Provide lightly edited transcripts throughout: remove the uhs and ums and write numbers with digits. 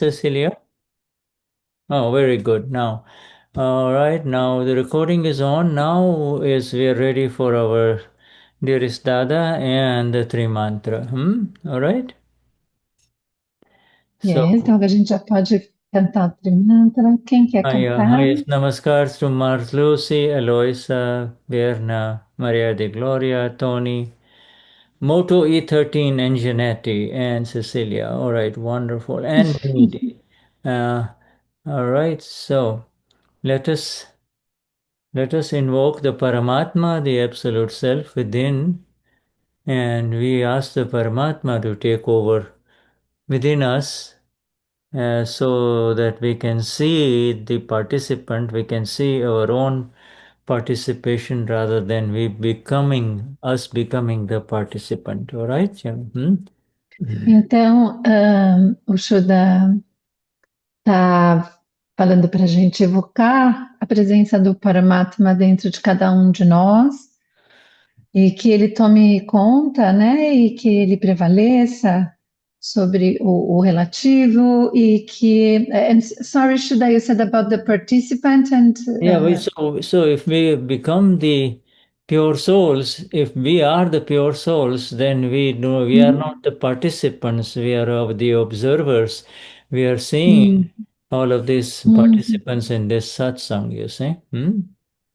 Cecilia? Oh, very good. Now, all right. Now the recording is on. Now is we are ready for our dearest Dada and the three mantra. All right. É, So, então a gente já pode cantar o Trimantra. Quem quer cantar? highest namaskars to Mars Lucy, Eloisa, Verna, Maria de Gloria, Tony, Moto E13, and Janetti, and Cecilia. All right. Wonderful. And Needy. Uh, all right. So let us Let us invoke the Paramatma, the Absolute Self within, and we ask the Paramatma to take over within us so that we can see the participant, we can see our own participation rather than us becoming the participant. All right? Então, o Shuddha está falando para a gente evocar a presença do Paramatma dentro de cada um de nós e que ele tome conta, né, e que ele prevaleça sobre o relativo e que... sorry, Shuddha, you said about the participant and... Yeah, so if we become the pure souls, if we are the pure souls, then we are Mhm, not the participants, we are of the observers. We are seeing mhm, all of these mhm. participants in this satsang, you see?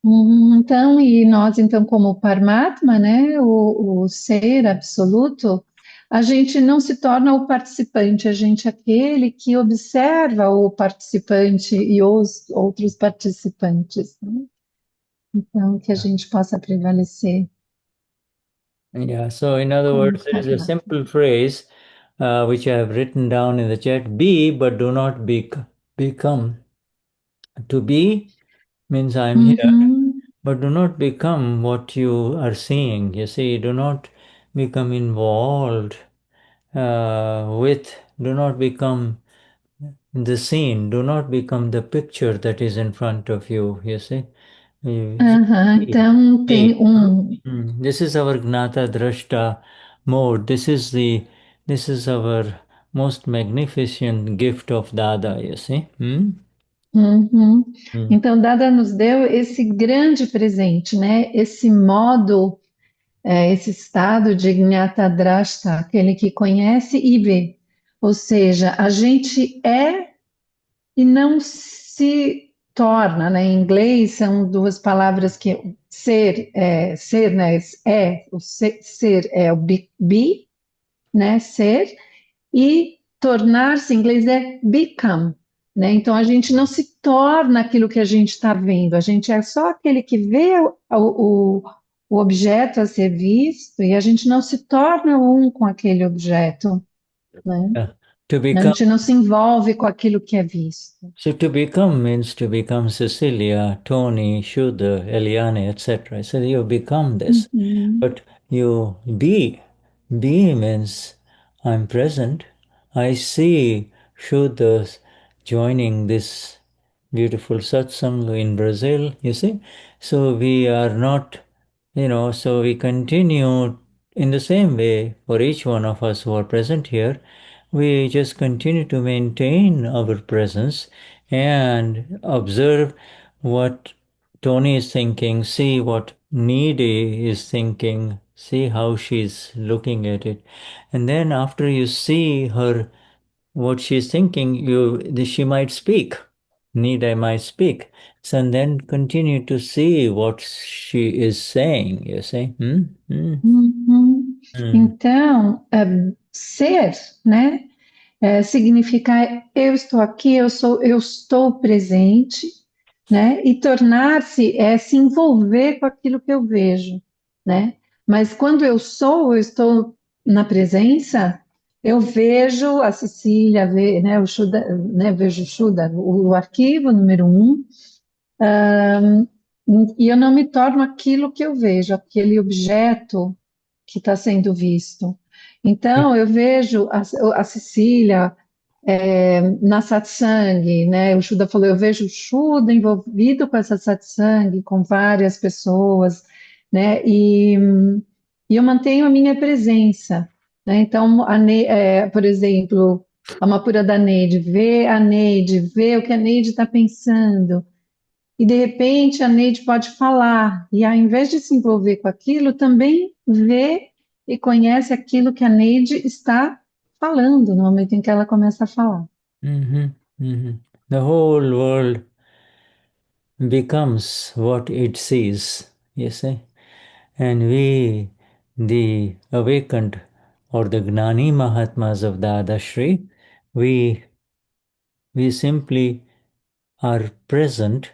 Então, e nós, então, como Paramatma, né, o ser absoluto, a gente não se torna o participante, a gente é aquele que observa o participante e os outros participantes, né? Então, que a gente possa prevalecer Yeah, so in other como words, there is a Paramatma. simple phrase which I have written down in the chat: be, but do not become. To be means I am here. Uhum, But do not become what you are seeing. You see, do not become involved do not become the scene, do not become the picture that is in front of you. You see, just aham, be. então, tem Be. um... This is our Gnata Drashta mode. This is our most magnificent gift of Dada. You see. Uhum. Mm. Então, Dada nos deu esse grande presente, né? Esse modo, esse estado de Gnatadrashta, aquele que conhece e vê. Ou seja, a gente é e não se torna, né? Em inglês são duas palavras que ser, né? O ser é o be, né? Ser, e tornar-se, em inglês é become, né? Então a gente não se torna aquilo que a gente está vendo, a gente é só aquele que vê o objeto a ser visto e a gente não se torna um com aquele objeto, né? Yeah. To A become gente não se envolve com aquilo que é visto. So to become means to become Cecilia, Tony, Shuddha, Eliane, etc. So you become this. Uhum, But you be. Be means I'm present. I see Shuddhas joining this beautiful satsang in Brazil, you see. So we are not, so we continue in the same way for each one of us who are present here. We just continue to maintain our presence and observe what Tony is thinking, see what Needy is thinking, see how she's looking at it. And then after you see her, what she's thinking, she might speak. Needy might speak. So and then continue to see what she is saying, you see. uhum. Hmm. Então, ser, né? Significa eu estou aqui, eu estou presente, né? E tornar-se é se envolver com aquilo que eu vejo, né? Mas quando eu estou na presença, eu vejo a Cecília, né, o Shuddha, né, vejo o Shuddha, o arquivo número um, e eu não me torno aquilo que eu vejo, aquele objeto que está sendo visto. Então, eu vejo a Cecília na satsang, né? O Shuddha falou, eu vejo o Shuddha envolvido com essa satsang, com várias pessoas, né? E eu mantenho a minha presença, né? Então, por exemplo, a uma pura da Neide, vê o que a Neide está pensando. E de repente a Neide pode falar, e ao invés de se envolver com aquilo, também vê e conhece aquilo que a Neide está falando no momento em que ela começa a falar. Mhm, mhm. The whole world becomes what it sees, you see. And we, the awakened or the Gnani Mahatmas of the Adashri, we, we simply are present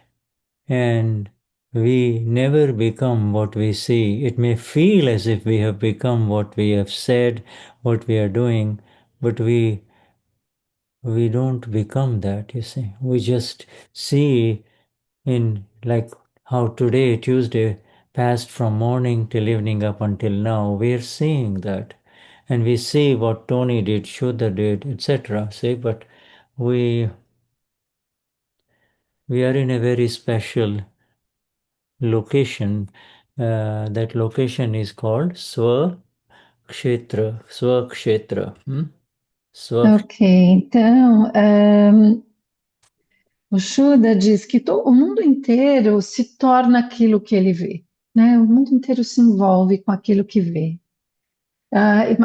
and we never become what we see. It may feel as if we have become what we have said, what we are doing, but we don't become that, you see. We just see in like how today, Tuesday, passed from morning till evening up until now, we are seeing that. And we see what Tony did, Shuddha did, etc. See, but we we are in a very special location. That location is called Swakshetra. Swakshetra. Swak. Ok, então, o Shuddha diz que o mundo inteiro se torna aquilo que ele vê, né? O mundo inteiro se envolve com aquilo que vê.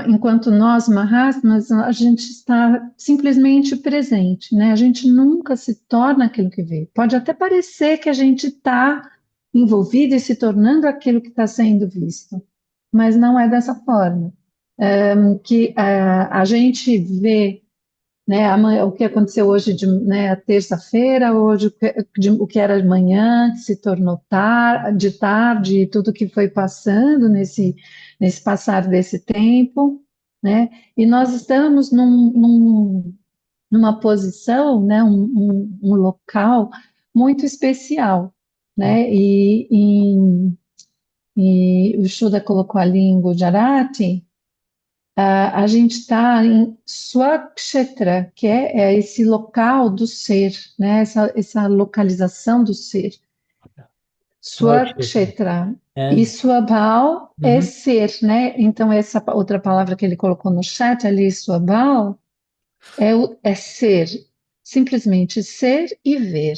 Enquanto nós, Mahatmas, a gente está simplesmente presente, né? A gente nunca se torna aquilo que vê. Pode até parecer que a gente está envolvido e se tornando aquilo que está sendo visto, mas não é dessa forma. Que a gente vê, né, o que aconteceu hoje, né, a terça-feira, hoje o que era de manhã, que se tornou de tarde, tudo que foi passando nesse passar desse tempo, né, e nós estamos numa posição, né, um local muito especial, né, e o Shuddha colocou ali em Gujarati. A gente está em Swakshetra, que é esse local do ser, né? Essa localização do ser. Swakshetra. Swakshetra. E And Swabhau é mhm, ser, né? Então, essa outra palavra que ele colocou no chat ali, Swabhau, é ser. Simplesmente ser e ver.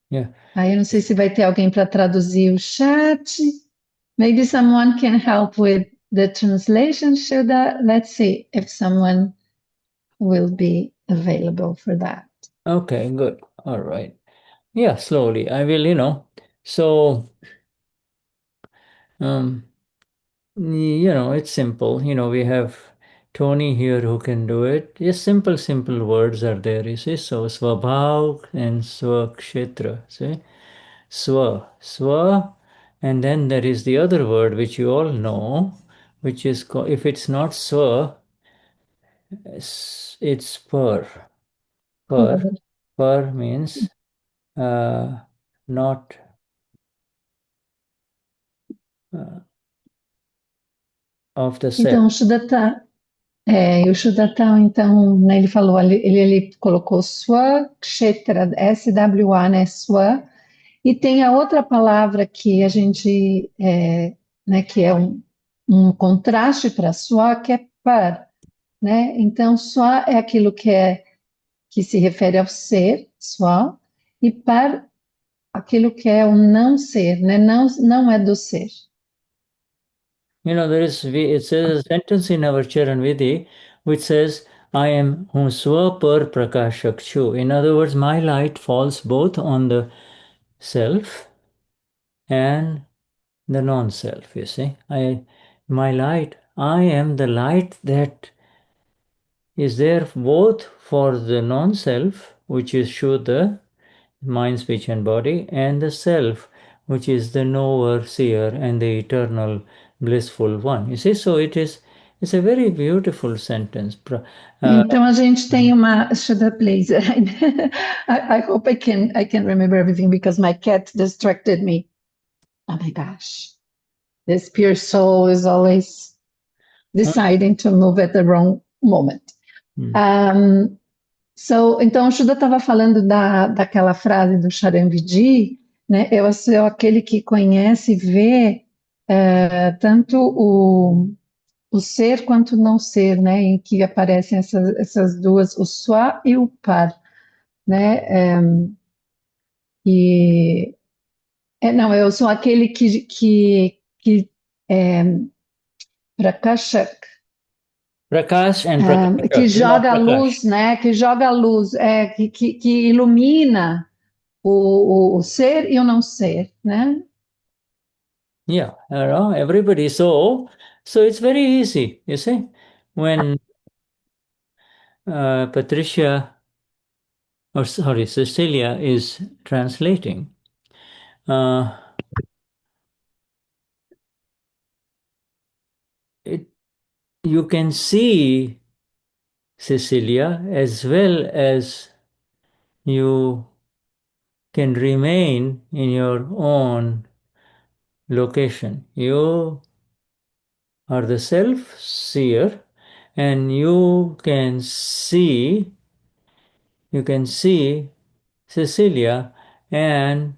yeah. Aí eu não sei se vai ter alguém para traduzir o chat. Maybe someone can help with the translation, Shilda. Let's see if someone will be available for that. Okay, good. All right. Yeah, slowly. I will, So, um, it's simple. We have Tony here who can do it. Just simple, simple words are there, you see. So, Swabhav and Swakshetra. See? Swa. And then there is the other word which you all know, which is called, if it's not Swa, it's Per. Per. Per means uh, not uh, of the self. Então, o Shuddha e o Shuddha, então, né, ele falou, ele colocou Swa Kshetra, SWA, né, Swa, e tem a outra palavra que a gente, né, que é um contraste para Swa, que é Par, né? Então, Swa é aquilo que se refere ao ser, Swa, e Par, aquilo que é o não ser, né? Não é do ser. It says a sentence in our Charan Vidi which says, I am hum swa par prakashak chu. In other words, my light falls both on the self and the non-self, you see. I am the light that is there both for the non-self, which is Shuddha, mind, speech, and body, and the self, which is the knower, seer, and the eternal blissful one. You see, so it's a very beautiful sentence. Então a gente tem uma Shudder please. I hope I can remember everything because my cat distracted me. Oh my gosh. This pure soul is always deciding to move at the wrong moment. Então o Shuddha estava falando daquela frase do Charanvidi, né? Eu sou aquele que conhece e vê tanto o ser quanto o não ser, né? Em que aparecem essas duas, o swa e o par, né? E não, eu sou aquele que é, prakashak, Prakash and que Prakasha, not joga a Prakash. luz, né? Que joga a luz, que ilumina o ser e o não ser, né? Yeah, everybody. So it's very easy, you see. When Patricia, or sorry, Cecilia is translating, uh, it, you can see Cecilia as well as you can remain in your own location. You are the self seer, and you can see Cecilia, and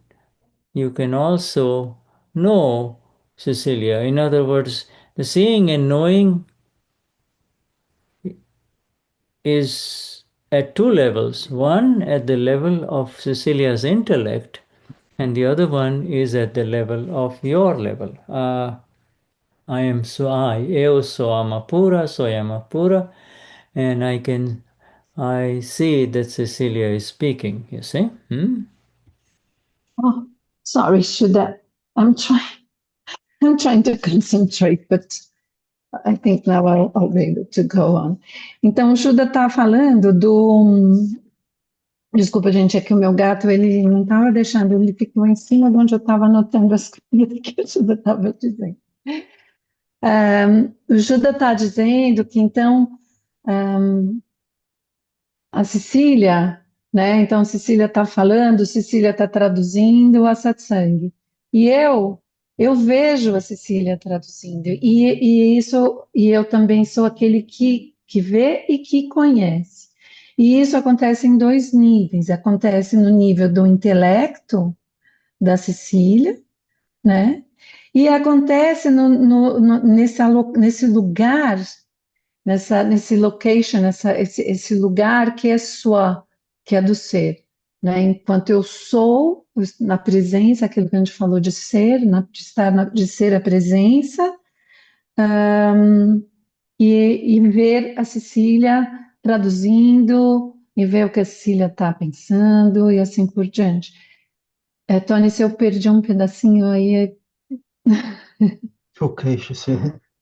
you can also know Cecilia. In other words, the seeing and knowing is at two levels. One at the level of Cecilia's intellect, and the other one is at the level of your level. I am so I, eu sou Amapura, soy Amapura, and I see that Cecilia is speaking, you see? Hmm? Oh, sorry, Shuda. I'm trying. I'm trying to concentrate, but I think now I'll be able to go on. Então, o Shuda está falando do. Desculpa, gente, é que o meu gato ele não estava deixando, ele ficou em cima de onde eu estava anotando as coisas que o Shuda estava dizendo. O Shuda está dizendo que então a Cecília, né? Então, Cecília está falando, Cecília está traduzindo a satsang. E eu vejo a Cecília traduzindo. E eu também sou aquele que vê e que conhece. E isso acontece em dois níveis. Acontece no nível do intelecto da Cecília, né? E acontece nesse lugar nesse location, esse lugar que é sua, que é do ser, né? Enquanto eu sou na presença, aquilo que a gente falou de ser, de estar, de ser a presença, e ver a Cecília traduzindo, e ver o que a Cecília está pensando, e assim por diante. Tony, se eu perdi um pedacinho aí, Ok, Xacê.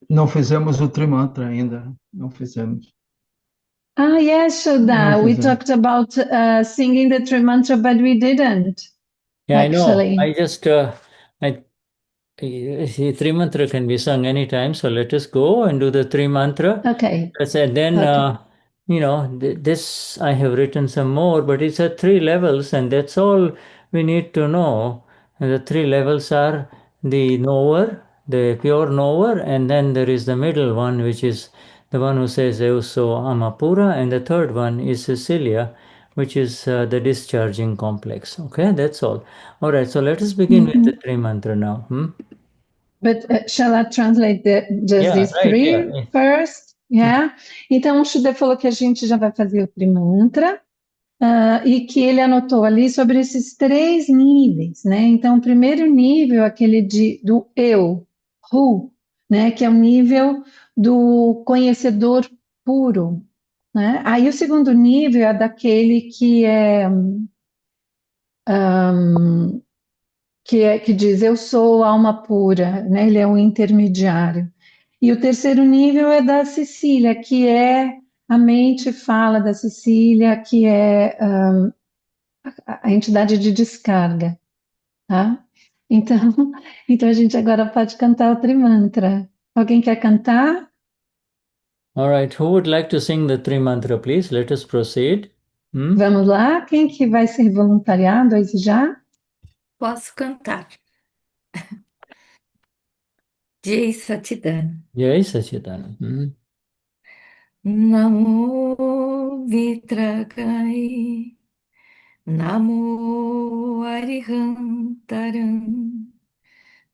Não fizemos o Trimantra ainda. Não fizemos. yes, Não Shraddha, we fizemos. talked about singing the Tri Mantra, but we didn't, Yeah, I know. actually. Three mantra can be sung anytime, so let us go and do the three mantra. Okay, And then, okay. this I have written some more, but it's at three levels, and that's all we need to know. And the three levels are the knower, the pure knower, and then there is the middle one, which is the one who says Euso Amapura, and the third one is Cecilia, which is the discharging complex. Okay, that's all. All right, so let us begin with the Mhm. three mantra now. Hmm? But shall I translate just Yeah, these right. Yeah. three first? Yeah. Então, o Shuddha falou que a gente já vai fazer o Trimantra, e que ele anotou ali sobre esses três níveis, né? Então, o primeiro nível, aquele do eu, Hu, né? Que é o nível do conhecedor puro, né? Aí o segundo nível é daquele que diz eu sou alma pura, né? Ele é um intermediário. E o terceiro nível é da Cecília, que é a mente fala da Cecília, que é a entidade de descarga, tá? Então, então a gente agora pode cantar o Trimantra. Alguém quer cantar? All right. Who would like to sing the three mantra, please? Let us proceed. Hmm? Vamos lá? Quem que vai ser voluntariado aí já? Posso cantar. Jai Satidana. Jai Sachidanand. Hmm? Namo Vitragai. Namo Arihantaram.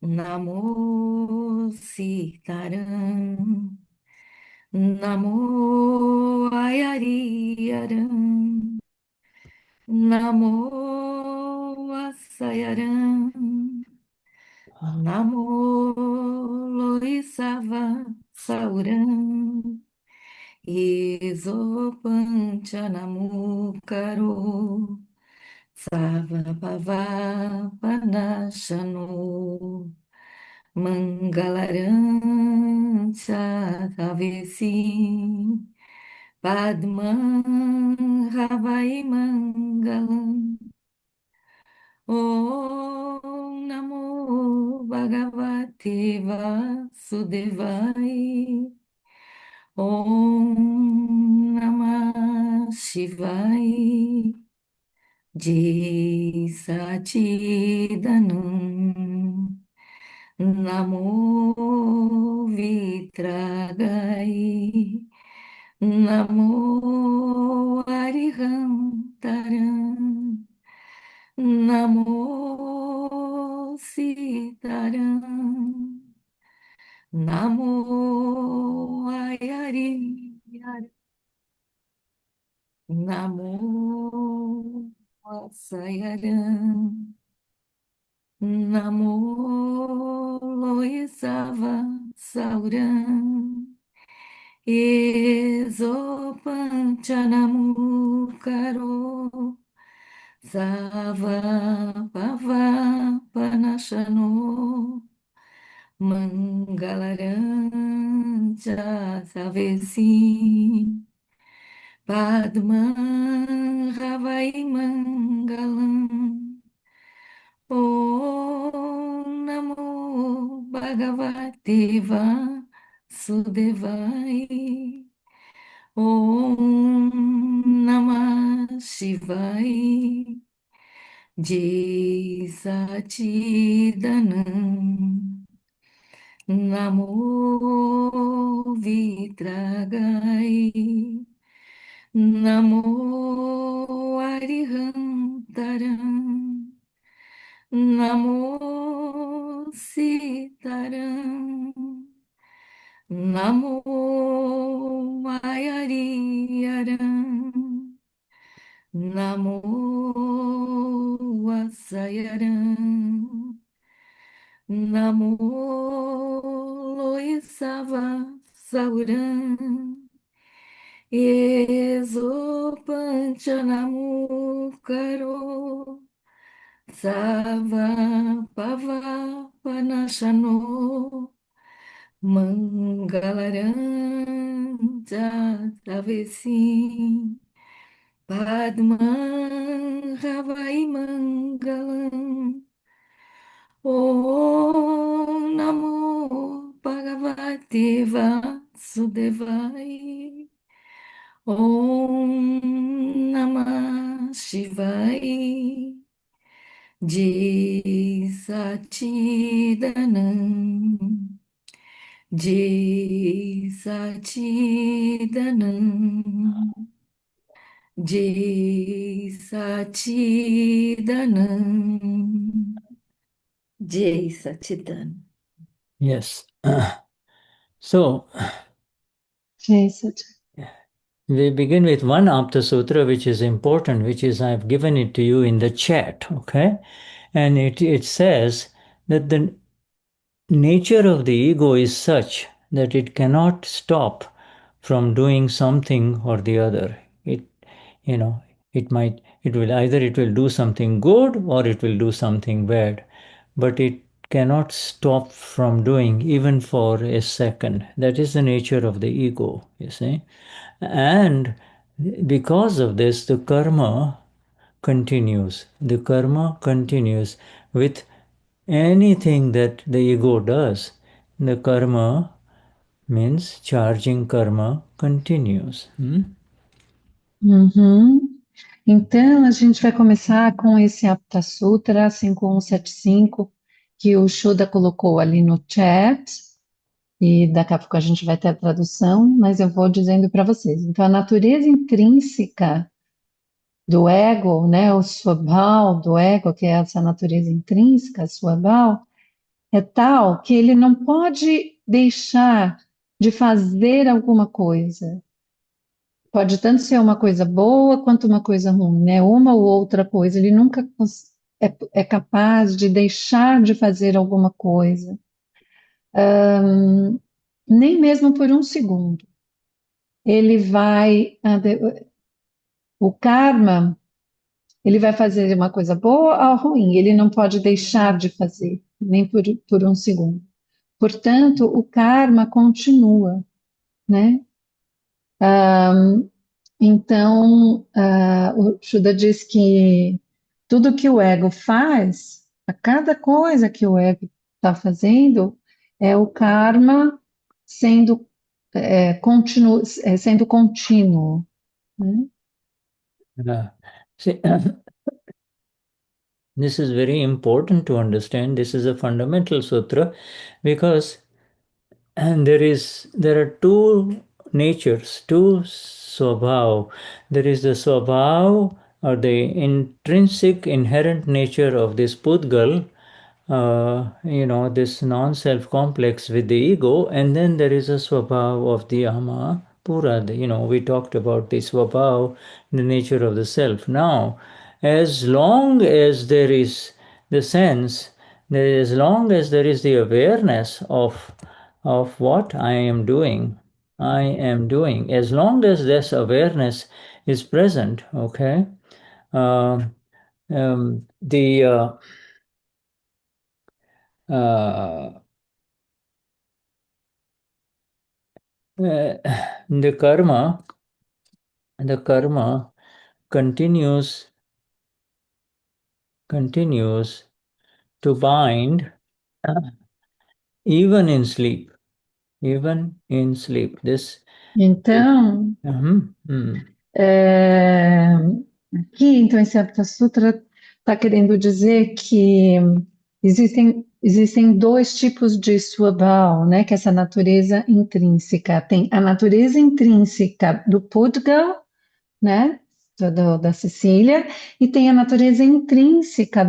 Namo Sitaram. Namo Ayariyaram. Namo Asayaram. Namo Loisava Sauram. Isopanchanamukaro. Savabhava Panashano. Mangalaram Chakavesi. Padman Havai Mangalam. Om Namo Bhagavate Vasudevai. Om Namah Shivai. Jai Satidanam. Namo Vitragai. Namo Arihantaram. Namo Sitaram. Namo Ayari. Namo Asayaram. Namo Loisava Sauram. Esopanchanamukaro. Sava Pava Panashano. Mangalaram Savesi. Padman Havai Mangalam. Om Namo Bhagavate Vasudevai. Om Namah Shivai. Jai Satidanam. Namo Vitragai. Namo Arihantaram. Namo Sitaram. Namo Ayariyaram. Namo Asayaram. Namo Loisava Sauram. Esopanchanamukaro. Sava Pava Panashano. Mangalaram Javesi. Padman Havai Mangalam. Om Namo Bhagavate Vasudevai. Om Namah Shivai. Jai Satidanam. Jai Satidanam. Jai Satidanam. Jai Satidanam. Yes. So, Jai Satidanam. we begin with one Apta Sutra, which is important, which is I've given it to you in the chat, okay? And it says that the nature of the ego is such that it cannot stop from doing something or the other. It will do something good or it will do something bad, but it cannot stop from doing even for a second. That is the nature of the ego, you see. And because of this, the karma continues. The karma continues with anything that the ego does. The karma means charging karma continues. Uhum. Então, a gente vai começar com esse Apta Sutra 5175, que o Shuda colocou ali no chat, e daqui a pouco a gente vai ter a tradução, mas eu vou dizendo para vocês. Então, a natureza intrínseca do ego, né, o Swabhava do ego, que é essa natureza intrínseca, Swabhava, é tal que ele não pode deixar de fazer alguma coisa. Pode tanto ser uma coisa boa quanto uma coisa ruim, né? Uma ou outra coisa. Ele nunca é capaz de deixar de fazer alguma coisa, nem mesmo por um segundo. Ele vai, o karma, ele vai fazer uma coisa boa ou ruim, ele não pode deixar de fazer, nem por um segundo. Portanto, o karma continua, né? Então, o Shuddha diz que tudo que o ego faz, a cada coisa que o ego está fazendo, é o karma sendo, sendo contínuo, né? Yeah. See, this is very important to understand. This is a fundamental sutra because and there are two natures, two swabhav. There is the swabhav or the intrinsic inherent nature of this pudgal, this non-self complex with the ego, and then there is a swabhav of the ama pura. We talked about the swabhav, the nature of the self. Now, as long as there is the sense, as long as there is the awareness of what I am doing. As long as this awareness is present, okay, the uh, the karma continues to bind even in sleep, even in sleep. This is, Então, mhm, mm, é, aqui, então, esse Apta Sutra está querendo dizer que existem dois tipos de Swabhava, né? Que é essa natureza intrínseca. Tem a natureza intrínseca do Pudgal, né? Da Cecília, e tem a natureza intrínseca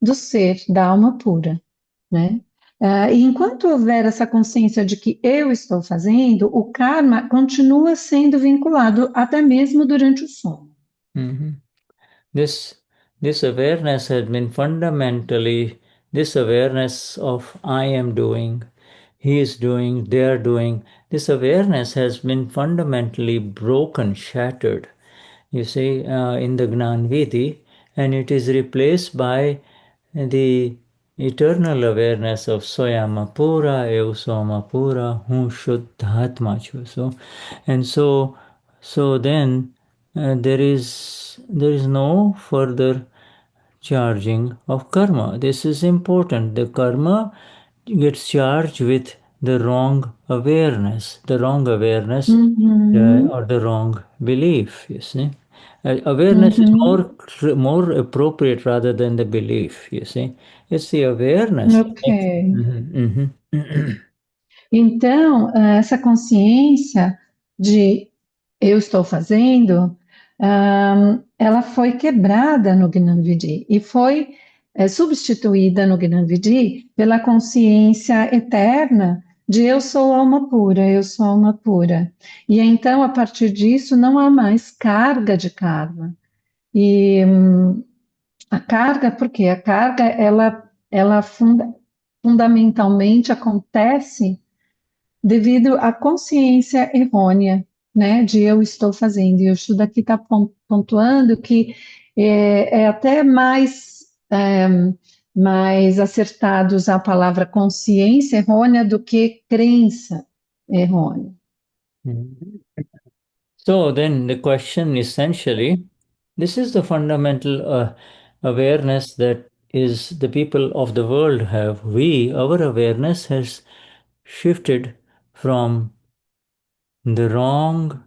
do ser, da alma pura, né? E enquanto houver essa consciência de que eu estou fazendo, o karma continua sendo vinculado até mesmo durante o sono. mhm. This this awareness has been fundamentally this awareness of I am doing, he is doing, they are doing. This awareness has been fundamentally broken, shattered. You see, in the Gnan Vidhi, and it is replaced by the eternal awareness of Soyama Pura, Eusoma Pura, Hu Shuddhatma Chu. So then there is no further charging of karma. This is important. The karma gets charged with the wrong awareness Uhum, or the wrong belief. You see, awareness is uhum, more appropriate rather than the belief. You see, it's the awareness. ok. Mhm, mhm. Então, essa consciência de eu estou fazendo, ela foi quebrada no Gnanvidhi e foi substituída no Gnanvidhi pela consciência eterna de eu sou alma pura, eu sou alma pura. E então, a partir disso, não há mais carga de karma. E a carga, porque a carga, ela fundamentalmente acontece devido à consciência errônea, né, de eu estou fazendo. E o Shuddha aqui está pontuando que é até mais acertado usar a palavra consciência errônea do que crença errônea. So then the question essentially, this is the fundamental awareness that is the people of the world have. Our awareness has shifted from the wrong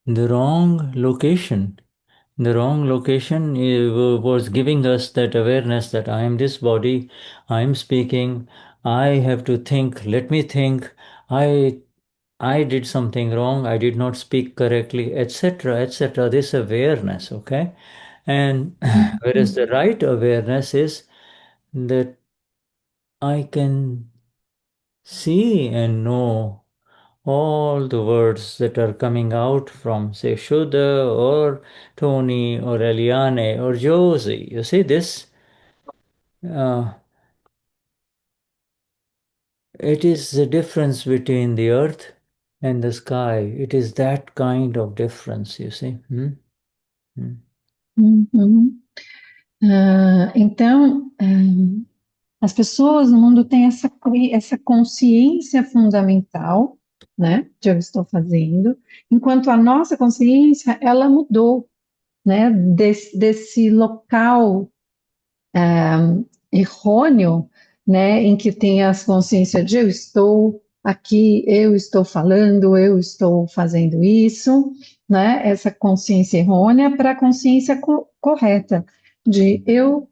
the wrong location. The wrong location was giving us that awareness that I am this body, I am speaking, I have to think, let me think, I I did something wrong, I did not speak correctly, etc., etc. This awareness, okay? And whereas the right awareness is that I can see and know all the words that are coming out from, say, Shuddha or Tony or Eliane or Josie. You see this? It is the difference between the earth and the sky. It is that kind of difference, you see. Uhum. Então, as pessoas no mundo têm essa consciência fundamental, né, de eu estou fazendo, enquanto a nossa consciência, ela mudou, né, desse local errôneo, né, em que tem a consciência de eu estou aqui, eu estou falando, eu estou fazendo isso, né, essa consciência errônea para a consciência correta, de eu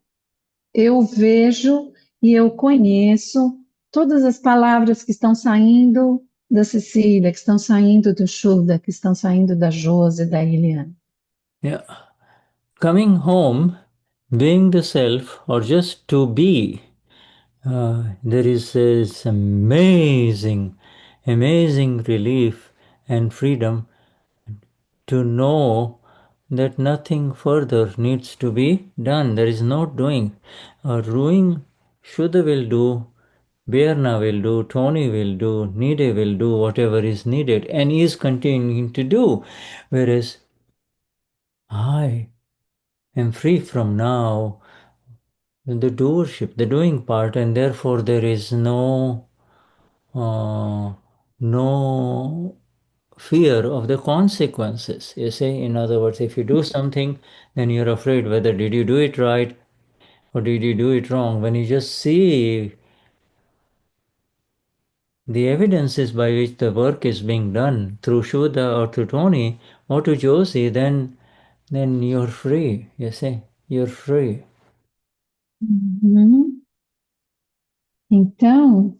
vejo e eu conheço todas as palavras que estão saindo da Cecília, que estão saindo do Shuddha, que estão saindo da Josi, da Eliane. Yeah. Coming home, being the self, or just to be, there is this amazing relief and freedom to know that nothing further needs to be done. There is no doing. Doing, Shuddha will do, Berna will do, Tony will do, Nide will do whatever is needed and is continuing to do. Whereas I am free from now the doership, the doing part, and therefore there is no fear of the consequences. You see, in other words, if you do something, then you're afraid whether did you do it right or did you do it wrong. When you just see the evidences by which the work is being done through Shuddha or through Tony or to Josie, then you're free. You see, you're free. Uhum. Então,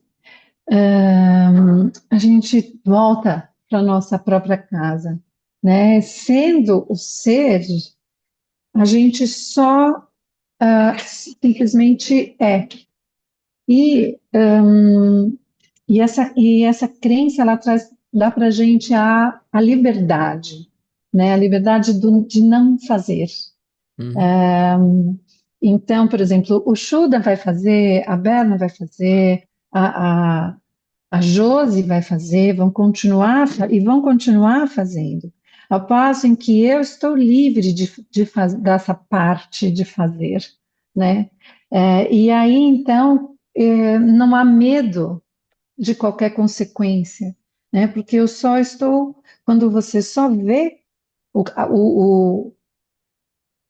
a gente volta para a nossa própria casa, né? Sendo o ser, a gente só simplesmente é. E, essa crença, ela dá para a gente a liberdade, né? A liberdade de não fazer. Então, por exemplo, o Shuddha vai fazer, a Berna vai fazer, a Josi vai fazer, vão continuar fazendo, ao passo em que eu estou livre dessa parte de fazer, né? E aí, então, não há medo de qualquer consequência, né? Porque eu só estou, quando você só vê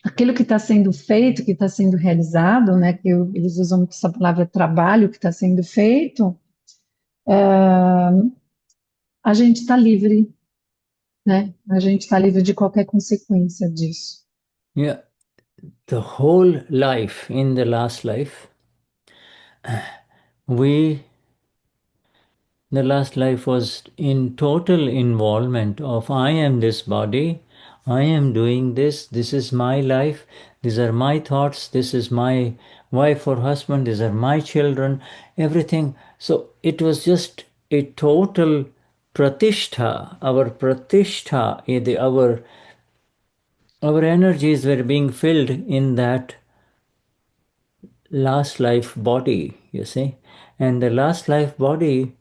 aquilo que está sendo feito, que está sendo realizado, né? Que eles usam muito essa palavra trabalho que está sendo feito, a gente está livre, né? A gente está livre de qualquer consequência disso. Yeah, the whole life, in the last life, the last life was in total involvement of I am this body, I am doing this is my life, these are my thoughts, this is my wife or husband, these are my children, everything. So it was just a total pratishtha, our energies were being filled in that last life body, you see. And the last life body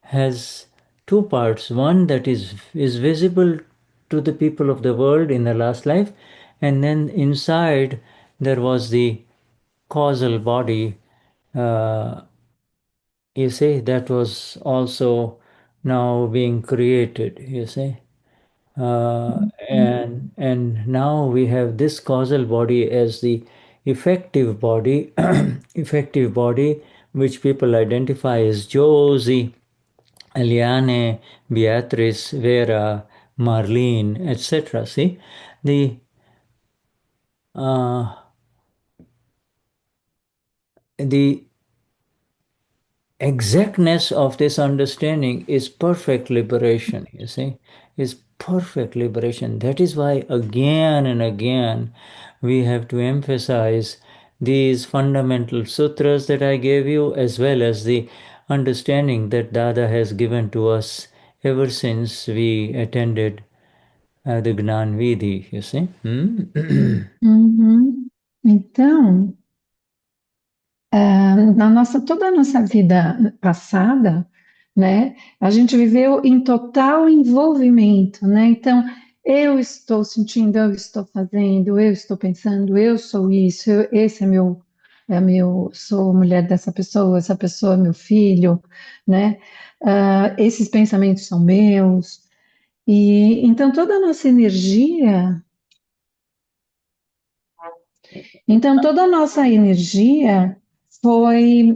has two parts. One that is visible to the people of the world in the last life, and then inside there was the causal body, you see, that was also now being created, you see. And now we have this causal body as the effective body, effective body, which people identify as Josie, Eliane, Beatrice, Vera, Marlene, etc. See, uh, the exactness of this understanding is perfect liberation, you see, is perfect liberation. That is why again and again we have to emphasize these fundamental sutras that I gave you, as well as the understanding that Dada has given to us ever since we attended the Gnan Vidhi, you see. Uhum. Então, toda a nossa vida passada, né, a gente viveu em total envolvimento, né? Então, eu estou sentindo, eu estou fazendo, eu estou pensando, eu sou isso, esse sou mulher dessa pessoa, essa pessoa é meu filho, né? Esses pensamentos são meus. E então toda a nossa energia foi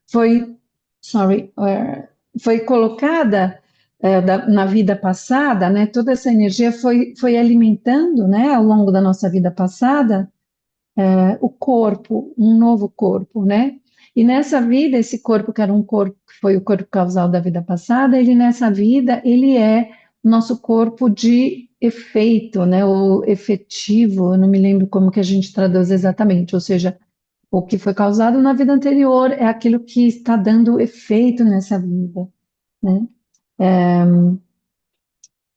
foi, sorry, foi colocada na vida passada, né? Toda essa energia foi alimentando, né, ao longo da nossa vida passada, o corpo, um novo corpo, né? E nessa vida, esse corpo que era um corpo que foi o corpo causal da vida passada, ele nessa vida, ele é o nosso corpo de efeito, né? Ou efetivo, eu não me lembro como que a gente traduz exatamente, ou seja, o que foi causado na vida anterior é aquilo que está dando efeito nessa vida, né?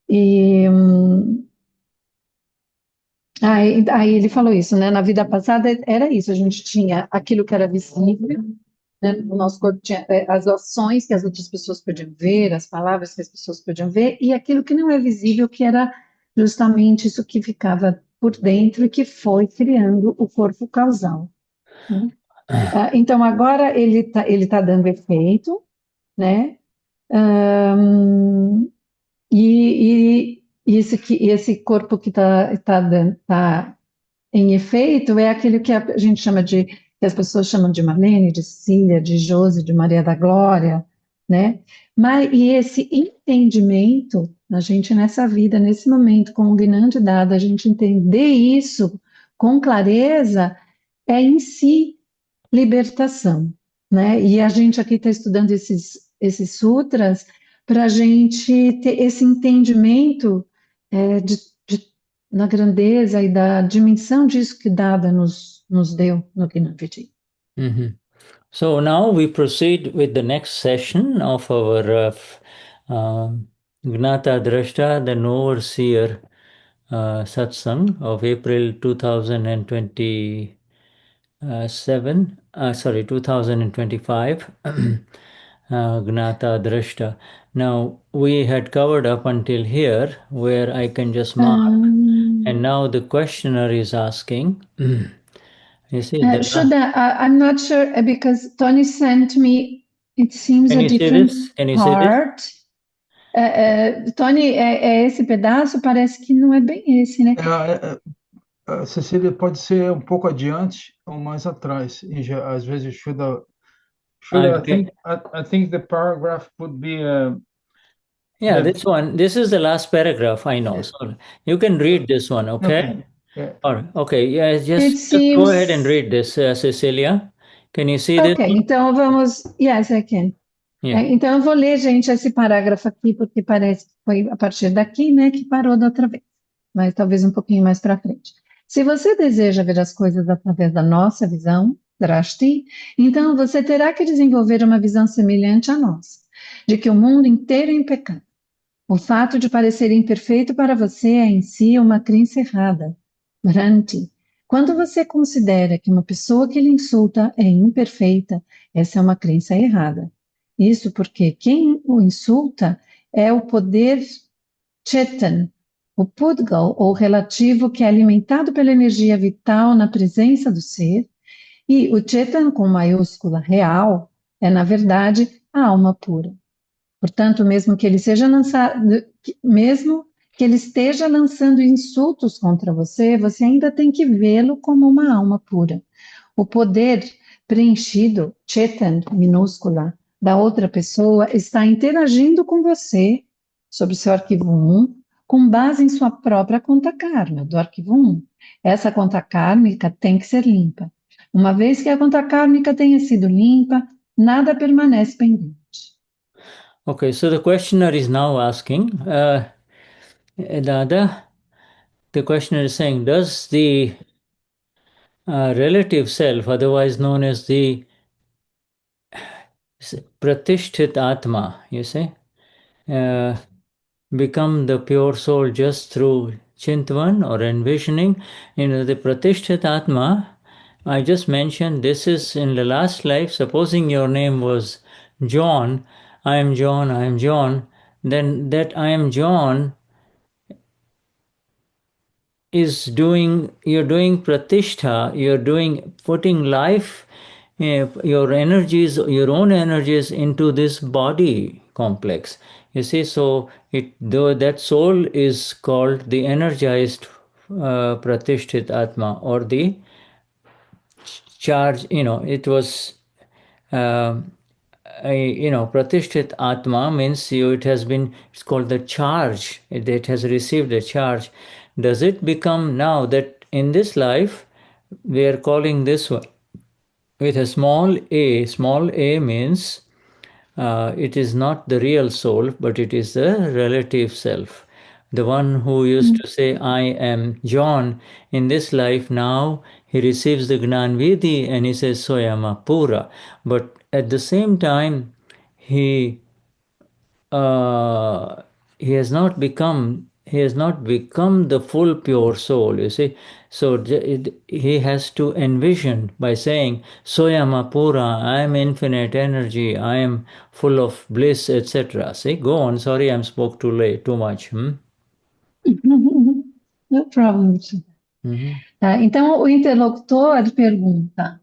E aí ele falou isso, né? Na vida passada era isso, a gente tinha aquilo que era visível, né? O nosso corpo tinha as ações que as outras pessoas podiam ver, as palavras que as pessoas podiam ver, e aquilo que não é visível, que era justamente isso que ficava por dentro e que foi criando o corpo causal, né? Então agora ele tá dando efeito, né? Ahn, esse corpo que tá em efeito é aquele que a gente chama que as pessoas chamam de Marlene, de Cecília, de Josi, de Maria da Glória, né? E esse entendimento, a gente nessa vida, nesse momento, com o Gnande Dada, a gente entender isso com clareza, é em si libertação, né? E a gente aqui está estudando esses sutras para a gente ter esse entendimento é, de, da grandeza e da dimensão disso que Dada nos deu no Gnanviti. So now we proceed with the next session of our Gnata Drashta, the Overseer Satsang of April 2027, 2025, Gnata Drashta. Now we had covered up until here where I can just mark, and now the questioner is asking, you see, I'm not sure because Tony sent me, it seems can a you see different this? Can you see this? part. Tony, esse pedaço parece que não é bem esse, né? Cecília, pode ser um pouco adiante ou mais atrás. Às vezes, I think the paragraph would be Yeah, this one. This is the last paragraph. I know. So you can read this one, okay? okay. Yeah. All right. Okay. Yeah. It Just go ahead and seems. read this, Cecilia. Can you see this Ok, one? então vamos. Yes, I can. Yeah. Então eu vou ler, gente, esse parágrafo aqui, porque parece que foi a partir daqui, né, que parou da outra vez, mas talvez um pouquinho mais para frente. Se você deseja ver as coisas através da nossa visão, Drashti, então você terá que desenvolver uma visão semelhante à nossa, de que o mundo inteiro é impecável. O fato de parecer imperfeito para você é em si uma crença errada. Bhranti. Quando você considera que uma pessoa que lhe insulta é imperfeita, essa é uma crença errada. Isso porque quem o insulta é o poder Chetan, o Pudgal, ou relativo, que é alimentado pela energia vital na presença do ser, e o Chetan, com maiúscula real, é, na verdade, a alma pura. Portanto, mesmo que ele esteja lançando insultos contra você, você ainda tem que vê-lo como uma alma pura. O poder preenchido, Chetan, minúscula, da outra pessoa está interagindo com você sobre seu arquivo 1, com base em sua própria conta karma, do arquivo 1. Essa conta kármica tem que ser limpa. Uma vez que a conta kármica tenha sido limpa, nada permanece pendente. Okay. So the questioner is now asking, Dada, the questioner is saying, does the relative self, otherwise known as the Pratishthit Atma, you see, become the pure soul just through Chintvan or envisioning. The Pratishthit Atma, I just mentioned this is in the last life. Supposing your name was John, I am John, I am John, then that I am John is you're doing pratishtha, you're putting life, your energies, your own energies into this body complex. You see, so though that soul is called the energized Pratishthit Atma, or the charge, it was, Pratishthit Atma means it's called the charge. It has received a charge. Does it become now that in this life, we are calling this one with a small a? Small a means it is not the real soul, but it is the relative self. The one who used to say, I am John, in this life now, he receives the Gnan Vidhi and he says, Soyama Pura. But at the same time, he uh, he has not become the full pure soul, you see. So he has to envision by saying, Soyama Pura, I am infinite energy, I am full of bliss, etc. See, go on. Sorry, I spoke too much. No problem. Tá, então, o interlocutor pergunta: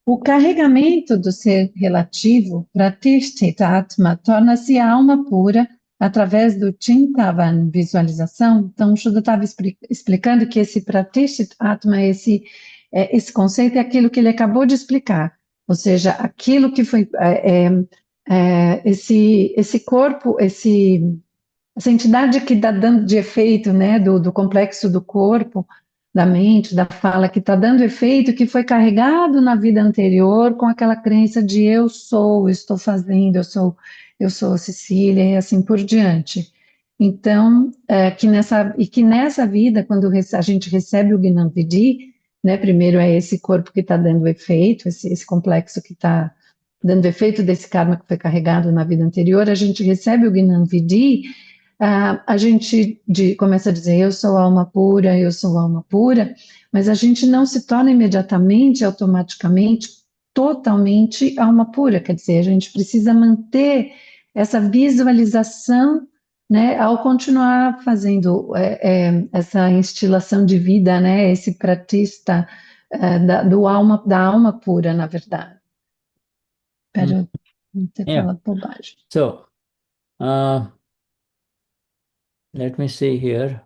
o carregamento do ser relativo, Pratisthita Atma, torna-se a alma pura através do Chintavan, visualização? Então, o Shuddha estava explicando que esse Pratisthita Atma, esse conceito é aquilo que ele acabou de explicar, ou seja, aquilo que foi esse corpo, essa entidade que está dando de efeito, né, do complexo do corpo, da mente, da fala, que está dando efeito, que foi carregado na vida anterior com aquela crença de eu sou, estou fazendo, eu sou Cecília e assim por diante. Então, que nessa vida, quando a gente recebe o Gnana Vidhi, né, primeiro é esse corpo que está dando efeito, esse complexo que está dando efeito desse karma que foi carregado na vida anterior, a gente recebe o Gnana Vidhi, a gente começa a dizer, eu sou alma pura, mas a gente não se torna imediatamente, automaticamente, totalmente alma pura, quer dizer, a gente precisa manter essa visualização, né, ao continuar fazendo essa instilação de vida, né, esse pratista da alma pura, na verdade. Espero não ter falado bobagem. So, let me see here.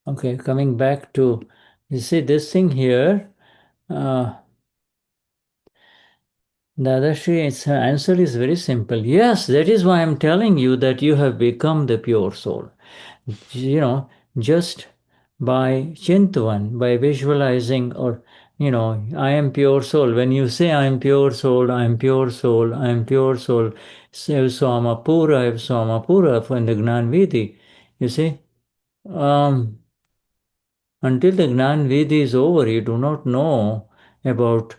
Okay, coming back to, you see this thing here, Dadashi, its answer is very simple. Yes, that is why I'm telling you that you have become the pure soul. Just by Chintavan, by visualizing, or, I am pure soul. When you say I am pure soul, I am pure soul, I am pure soul, Evswama Pura, for in the Gnan Vidhi, you see, until the Gnan Vidhi is over, you do not know about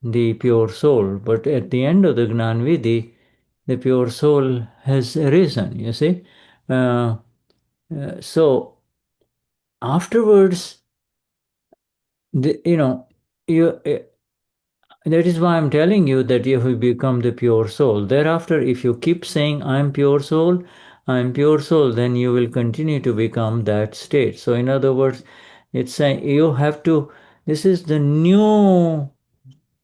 the pure soul. But at the end of the Gnan Vidhi, the pure soul has arisen, you see. So afterwards, that is why I'm telling you that you have become the pure soul. Thereafter, if you keep saying, I'm pure soul, then you will continue to become that state. So in other words, it's saying you have to, this is the new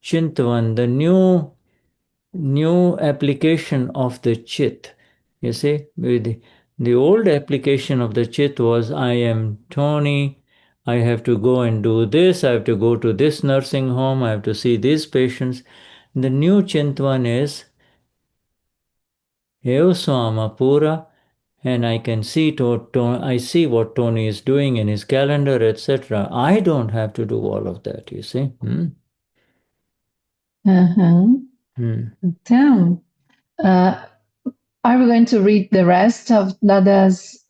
Chintavan, the new application of the Chit. You see, the old application of the Chit was, I am Tony, I have to go and do this, I have to go to this nursing home, I have to see these patients. The new Chintavan is, Evswama Pura, and I can see I see what Tony is doing in his calendar, etc. I don't have to do all of that, you see. Então, are we going to read the rest of Dada's?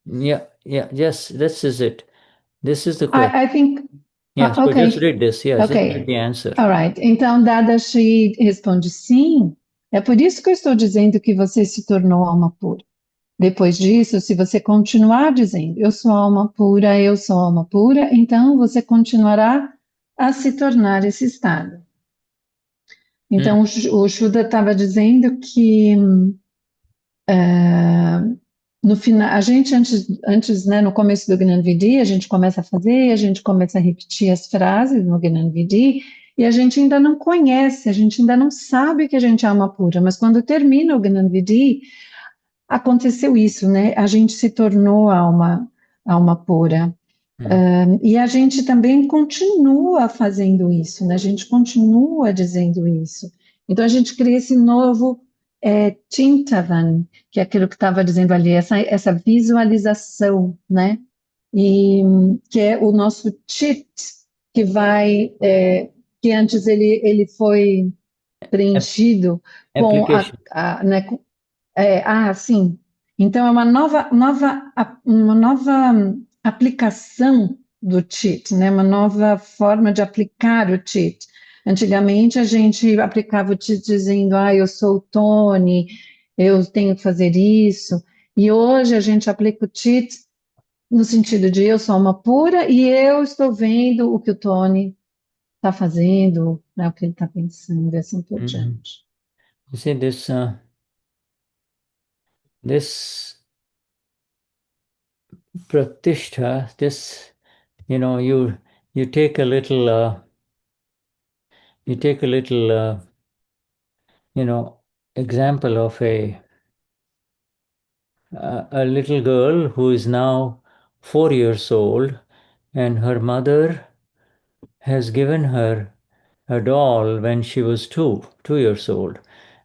Yes, this is it. This is the question. I think Yes, so Ok, just read this. Yes, just read ok. the answer. Alright. Então, Dada Shri responde sim. É por isso que eu estou dizendo que você se tornou alma pura. Depois disso, se você continuar dizendo eu sou alma pura, então você continuará a se tornar esse estado. Então, o Shuddha estava dizendo que no final, a gente antes, né, no começo do Gnana Vidi, a gente começa a fazer, a gente começa a repetir as frases no Gnana Vidi, e a gente ainda não conhece, a gente ainda não sabe que a gente é alma pura, mas quando termina o Gnana Vidi, aconteceu isso, né? A gente se tornou alma pura. E a gente também continua fazendo isso, né? A gente continua dizendo isso. Então a gente cria esse novo Chintavan, que é aquilo que estava dizendo ali, essa visualização, né? E que é o nosso chit, que vai, que antes ele foi preenchido com Application. né, sim. Então, é uma nova aplicação do cheat, né? Uma nova forma de aplicar o cheat. Antigamente, a gente aplicava o cheat dizendo, eu sou o Tony, eu tenho que fazer isso. E hoje a gente aplica o cheat no sentido de eu sou uma pura e eu estou vendo o que o Tony está fazendo, né? O que ele está pensando, e assim por diante. You see this pratishtha, this, you take a little, example of a little girl who is now 4 years old, and her mother has given her a doll when she was 2 years old.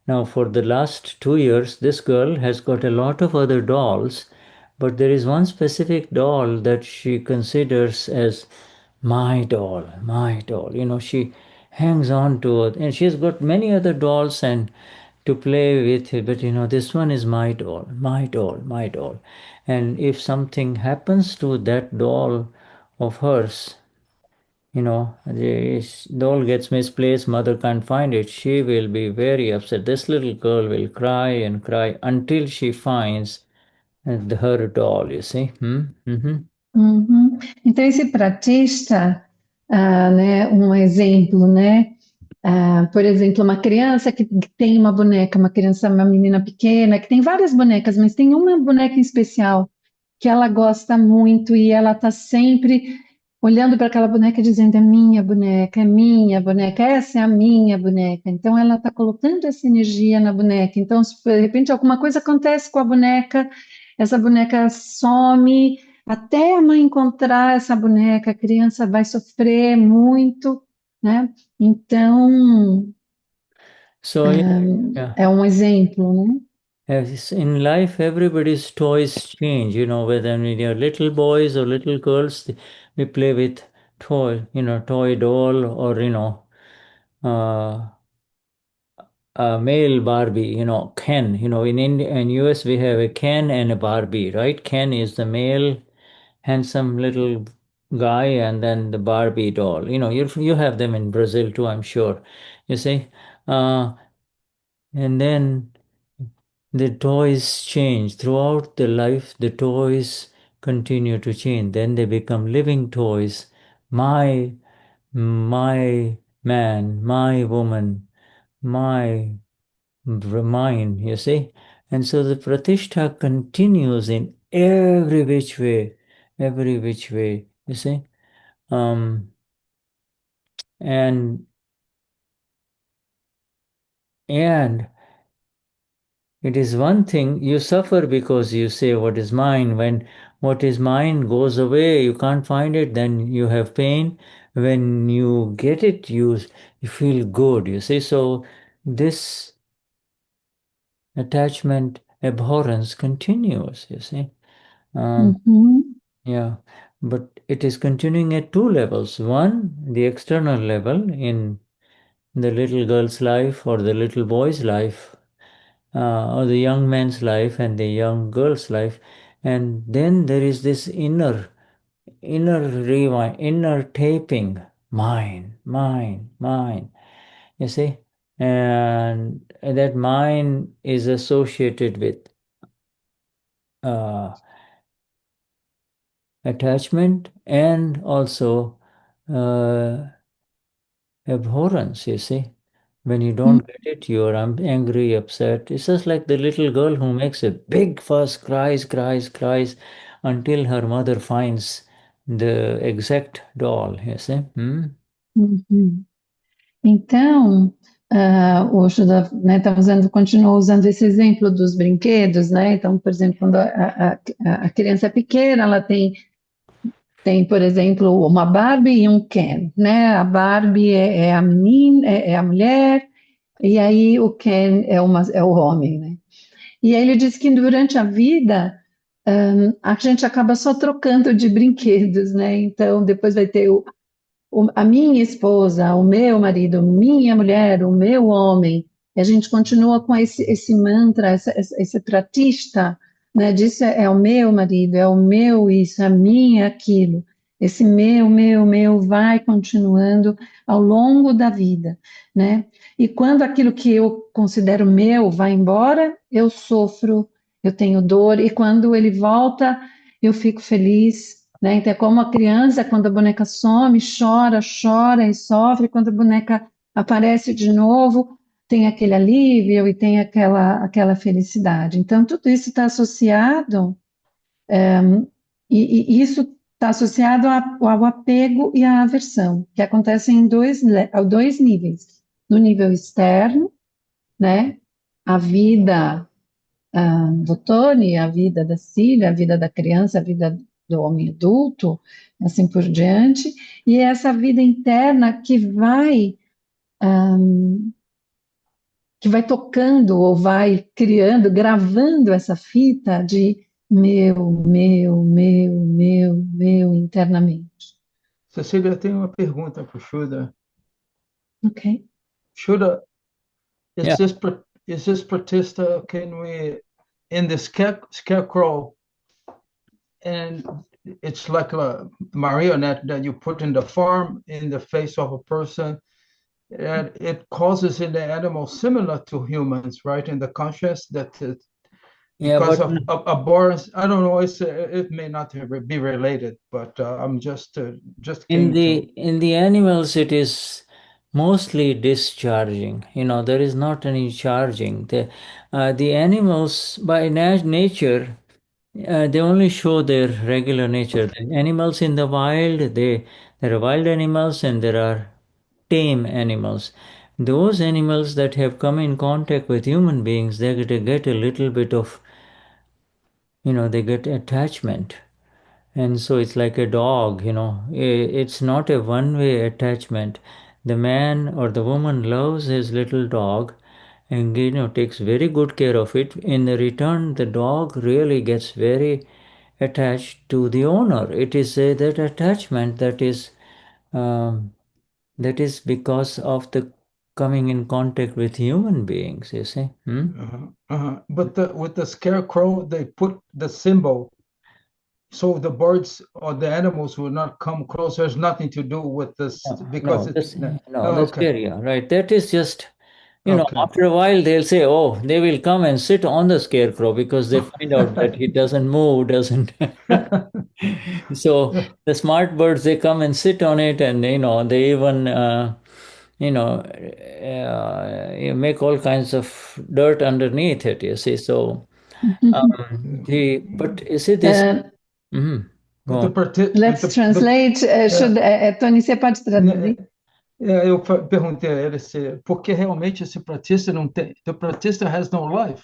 Now, for the last 2 years, this girl has got a lot of other dolls, but there is one specific doll that she considers as my doll, my doll. She hangs on to it, and she's got many other dolls and to play with it, but this one is my doll, my doll, my doll. And if something happens to that doll of hers, the doll gets misplaced, mother can't find it, she will be very upset. This little girl will cry and cry until she finds her doll, you see. Uhum. Então, esse pratista, né, um exemplo, né? Por exemplo, uma criança que tem uma boneca, uma menina pequena, que tem várias bonecas, mas tem uma boneca em especial que ela gosta muito e ela está sempre olhando para aquela boneca e dizendo: é minha boneca, essa é a minha boneca. Então, ela está colocando essa energia na boneca. Então, se de repente alguma coisa acontece com a boneca, essa boneca some. Até a mãe encontrar essa boneca, a criança vai sofrer muito, né? Então, So, yeah. é um exemplo, né? As in life, everybody's toys change, whether you're little boys or little girls, we play with toy doll, or, uh, a male Barbie, Ken. In India and US we have a Ken and a Barbie, right? Ken is the male, handsome little guy, and then the Barbie doll. You have them in Brazil too, I'm sure. You see, and then the toys change throughout the life. The toys continue to change. Then they become living toys. My man, my woman, my mine, you see. And so the pratishtha continues in every which way, you see. Um, and and it is one thing you suffer because you say what is mine. When what is mine goes away, you can't find it, then you have pain. When you get it, you feel good, you see. So this attachment abhorrence continues, you see. Uhum, Yeah, but it is continuing at two levels. One, the external level in the little girl's life or the little boy's life, or the young man's life and the young girl's life. And then there is this inner inner rewind, inner taping, mine, mine, mine. You see? And that mine is associated with uh, attachment and also uh, abhorrence, you see. When you don't get it, you're angry, upset. It's just like the little girl who makes a big fuss, cries, cries, cries, until her mother finds the exact doll, you see. Uhum. Então, o Shuddha, né, continuou usando esse exemplo dos brinquedos, né? Então, por exemplo, quando a criança é pequena, ela tem, por exemplo, uma Barbie e um Ken, né? A Barbie é a menina, é a mulher, e aí o Ken é o homem, né? E aí ele diz que durante a vida a gente acaba só trocando de brinquedos, né? Então depois vai ter a minha esposa, o meu marido, minha mulher, o meu homem. E a gente continua com esse mantra, esse pratista, né? Disso é o meu marido, é o meu isso, é a minha aquilo. Esse meu vai continuando ao longo da vida, né? E quando aquilo que eu considero meu vai embora, eu sofro, eu tenho dor, e quando ele volta, eu fico feliz, né? Então, é como a criança, quando a boneca some, chora, chora e sofre, quando a boneca aparece de novo, tem aquele alívio e tem aquela felicidade. Então, tudo isso está associado, e isso está associado ao apego e à aversão, que acontecem em dois níveis. No nível externo, né? A vida do Tony, a vida da Cília, a vida da criança, a vida do homem adulto, assim por diante, e é essa vida interna que vai tocando ou vai criando, gravando essa fita de meu internamente. Cecília, tem uma pergunta para o Shuddha. Ok? Shuddha, Yeah. is this pratista, can we, in the scarecrow, and it's like a marionette that you put in the farm in the face of a person, and it causes in the animal similar to humans, right? In the conscious that Yeah, because but of abhorrence, I don't know. It may not be related, but I'm just in came to. the animals it is mostly discharging. There is not any charging. The animals by nature they only show their regular nature. The animals in the wild, there are wild animals and there are tame animals. Those animals that have come in contact with human beings, they get a little bit of, they get attachment. And so it's like a dog, it's not a one-way attachment. The man or the woman loves his little dog and takes very good care of it. In the return, the dog really gets very attached to the owner. It is that attachment um, that is because of the coming in contact with human beings, you see. But with the scarecrow, they put the symbol so the birds or the animals will not come close. There's nothing to do with this because it's That's okay. area, right? That is just, Okay. after a while they'll say, oh, they will come and sit on the scarecrow because they find out that he doesn't move, doesn't. So the smart birds, they come and sit on it, and they even you make all kinds of dirt underneath it, you see. So but you see this. Go With the on. Let's translate. Tony, você pode traduzir? Eu perguntei a ele porque realmente esse pratista não tem. The pratista has no life.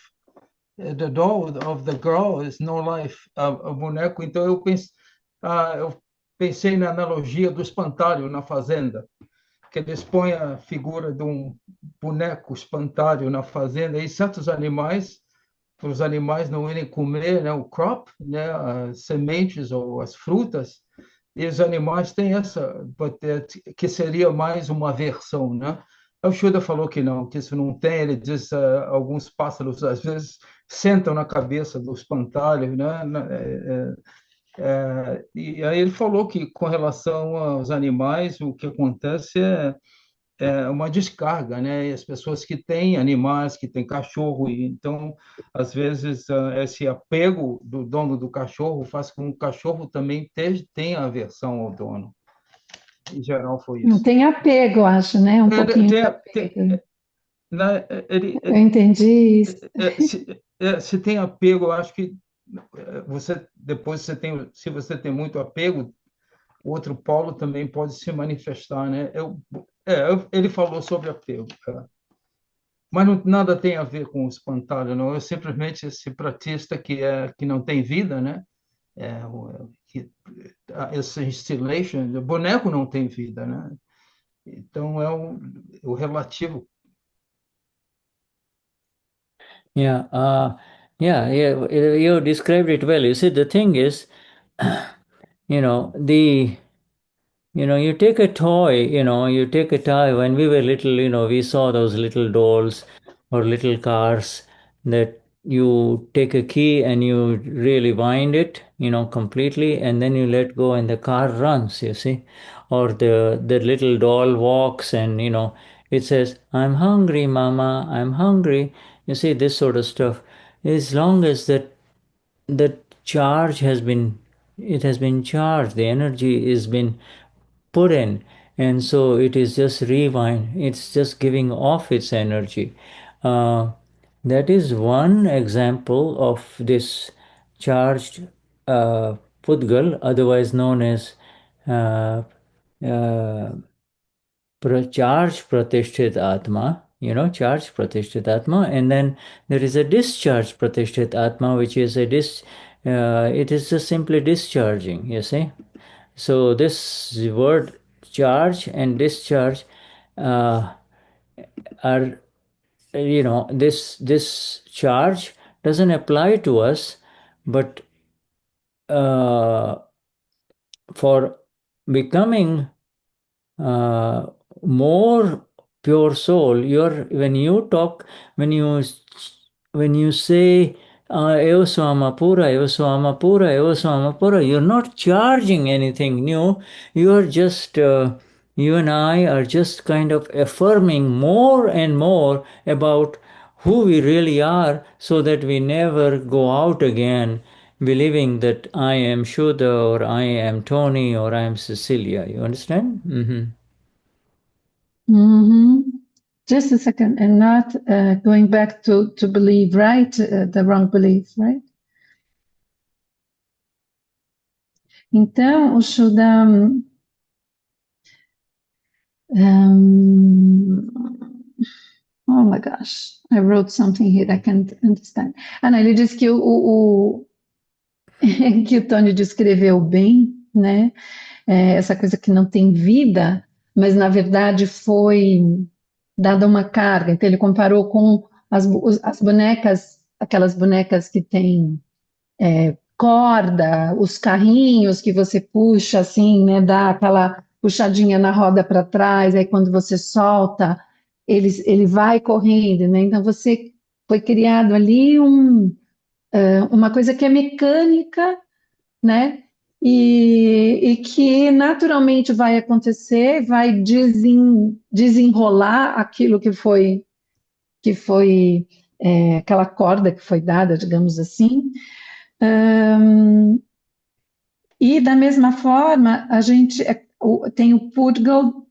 The doll of the girl is no life. O boneco. Então eu pensei na analogia do espantalho na fazenda, que eles põem a figura de um boneco espantalho na fazenda e certos animais, para os animais não irem comer, né, o crop, né, as sementes ou as frutas. E os animais têm essa, que seria mais uma versão, né? O Shuddha falou que não, que isso não tem. Ele diz alguns pássaros às vezes sentam na cabeça do espantalho, né? E aí ele falou que, com relação aos animais, o que acontece é uma descarga, né? E as pessoas que têm animais, que têm cachorro, e então, às vezes, esse apego do dono do cachorro faz com que o cachorro também tenha aversão ao dono. Em geral, foi Não isso. tem apego, eu acho, né? Um Ele pouquinho tem, de tem, apego. Eu ele, entendi isso. se tem apego, eu acho que você depois você tem, se você tem muito apego, o outro polo também pode se manifestar, né? Ele falou sobre apego, cara. Mas nada tem a ver com o espantalho, não. É simplesmente esse pratista que não tem vida, né? Esse installation, o boneco não tem vida, né? Então o relativo. Yeah, you described it well. You see, the thing is, you know, you take a toy, you take a toy. When we were little, we saw those little dolls or little cars that you take a key and you really wind it, completely, and then you let go and the car runs, you see. Or the little doll walks and, it says, I'm hungry, mama, I'm hungry. You see, this sort of stuff. As long as that charge has been charged, the energy has been put in, and so it is just rewind, it's just giving off its energy. uh, that is one example of this charged pudgal, otherwise known as uh, uh, charged pratishthit atma, charged pratishthit atma. And then there is a discharged pratishthit atma, which is it is just simply discharging, you see. So this word charge and discharge uh, are, this charge doesn't apply to us, but uh, for becoming uh, more pure soul, when you say Evo Swamapura, you're not charging anything new. You're just you and I are just kind of affirming more and more about who we really are, so that we never go out again believing that I am Shuddha or I am Tony or I am Cecilia. You understand? Mm-hmm. Mhm. Just a second, and not going back to believe, right? The wrong belief, right? Então, o Shuddha, oh my gosh, I wrote something here that I can't understand. Não, ele disse que que o Tony descreveu bem, né? Essa coisa que não tem vida, mas na verdade foi dada uma carga. Então ele comparou com as bonecas, aquelas bonecas que têm corda, os carrinhos que você puxa assim, né? Dá aquela puxadinha na roda para trás, aí quando você solta, ele vai correndo, né? Então você foi criado ali uma coisa que é mecânica, né? E que naturalmente vai acontecer, vai desenrolar aquilo que foi aquela corda que foi dada, digamos assim. E da mesma forma, a gente tem o pudgal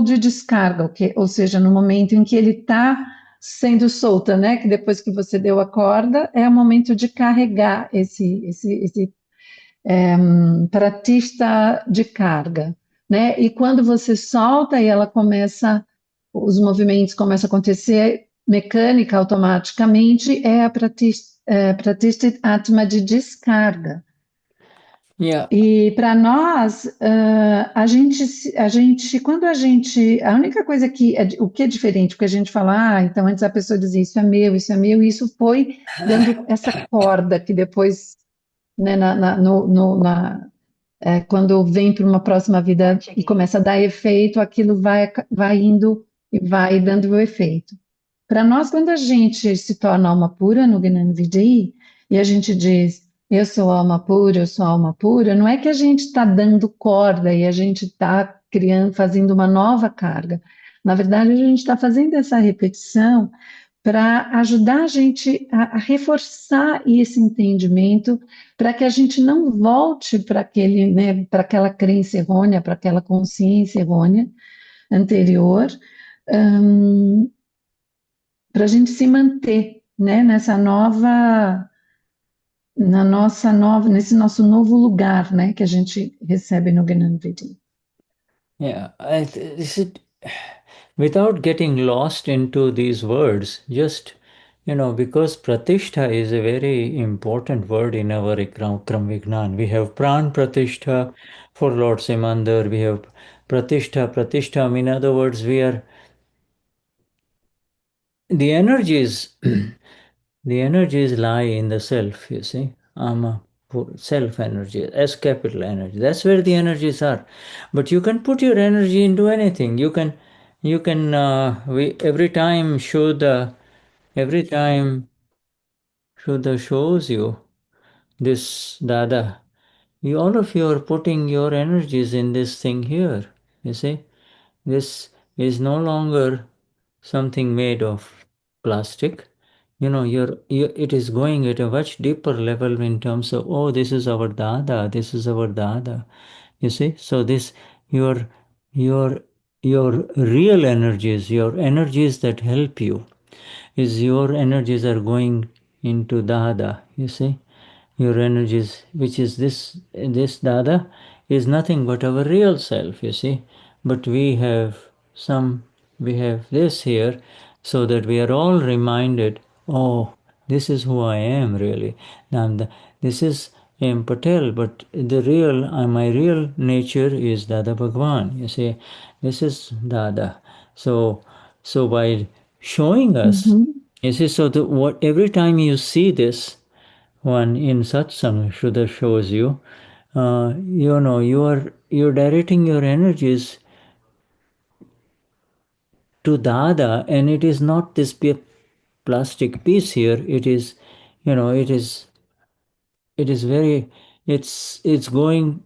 de descarga, ou seja, no momento em que ele está sendo solta, né? Que depois que você deu a corda, é o momento de carregar esse pratista de carga, né? E quando você solta e os movimentos começam a acontecer mecânica, automaticamente, é a pratista atma de descarga. Yeah. E para nós, a única coisa o que é diferente, porque a gente fala, então antes a pessoa dizia isso é meu, e isso foi dando essa corda que depois, né, quando vem para uma próxima vida e começa a dar efeito, aquilo vai indo e vai dando o efeito. Para nós, quando a gente se torna alma pura no Gnana Vidhi, e a gente diz, eu sou alma pura, eu sou alma pura, não é que a gente está dando corda e a gente está criando, fazendo uma nova carga. Na verdade, a gente está fazendo essa repetição para ajudar a gente a reforçar esse entendimento, para que a gente não volte para aquele, né, para aquela crença errônea, para aquela consciência errônea anterior, para a gente se manter, né, nessa nova, na nossa nova, nesse nosso novo lugar, né, que a gente recebe no Gnana Vidya. Yeah, without getting lost into these words, just, because pratishtha is a very important word in our Kram Vignan. We have pran pratishtha for Lord Simandar, we have pratishtha. In other words, we are the energies. The energies lie in the self, you see. Self energy, S capital energy. That's where the energies are. But you can put your energy into anything. We every time Shuddha shows you this Dada, all of you are putting your energies in this thing here. You see, this is no longer something made of plastic. It is going at a much deeper level in terms of, oh, this is our Dada, this is our Dada. You see, so this your your your real energies, your energies that help you, is your energies are going into Dada. You see, your energies, which is this Dada, is nothing but our real self. You see, but we have this here, so that we are all reminded, oh, this is who I am really. This is M. Patel, but my real nature is Dada Bhagwan. You see, this is Dada. So by showing us, Uhum. you see, every time you see this one in satsang, Shuddha shows you, you're directing your energies to Dada, and it is not this plastic piece here. It is, it is very, it's going,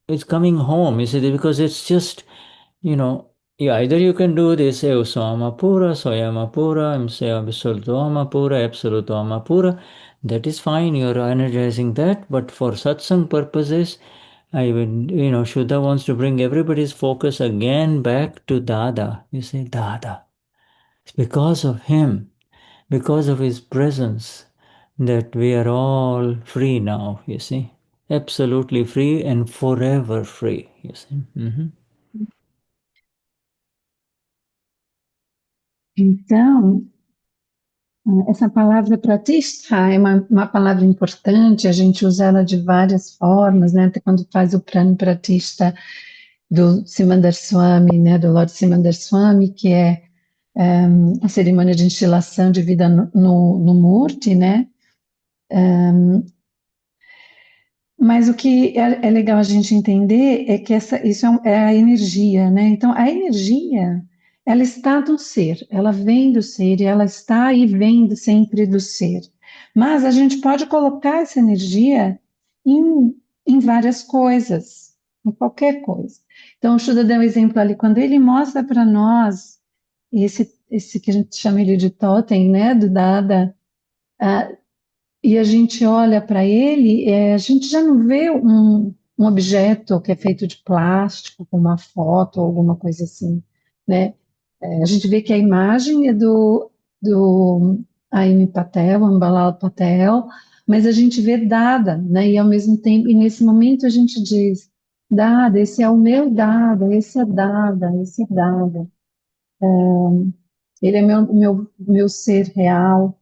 it's coming home. You see, because it's just, you know, either you can do this, eu sou alma pura, soyama pura, absoluto alma pura, absoluto alma pura. That is fine, you're energizing that, but for satsang purposes, I would, Shuddha wants to bring everybody's focus again back to Dada. You say, Dada. It's because of him, because of his presence, that we are all free now, you see. Absolutely free and forever free, you see. Então, essa palavra pratishtha é uma palavra importante, a gente usa ela de várias formas, né? Até quando faz o prana pratishtha do Simandar Swami, né? Do Lord Simandar Swami, que é a cerimônia de instilação de vida no Murti, né? Mas o que é legal a gente entender é que isso é a energia, né? Então, a energia, ela está no ser, ela vem do ser e ela está e vem sempre do ser. Mas a gente pode colocar essa energia em várias coisas, em qualquer coisa. Então, o Shuddha deu um exemplo ali, quando ele mostra para nós esse que a gente chama ele de totem, né, do Dada, e a gente olha para ele, a gente já não vê um objeto que é feito de plástico, com uma foto ou alguma coisa assim, né? A gente vê que a imagem é do Aime Patel, Ambalal Patel, mas a gente vê Dada, né? E ao mesmo tempo, e nesse momento a gente diz, Dada, esse é o meu Dada, esse é Dada, esse é Dada. Ele é meu ser real,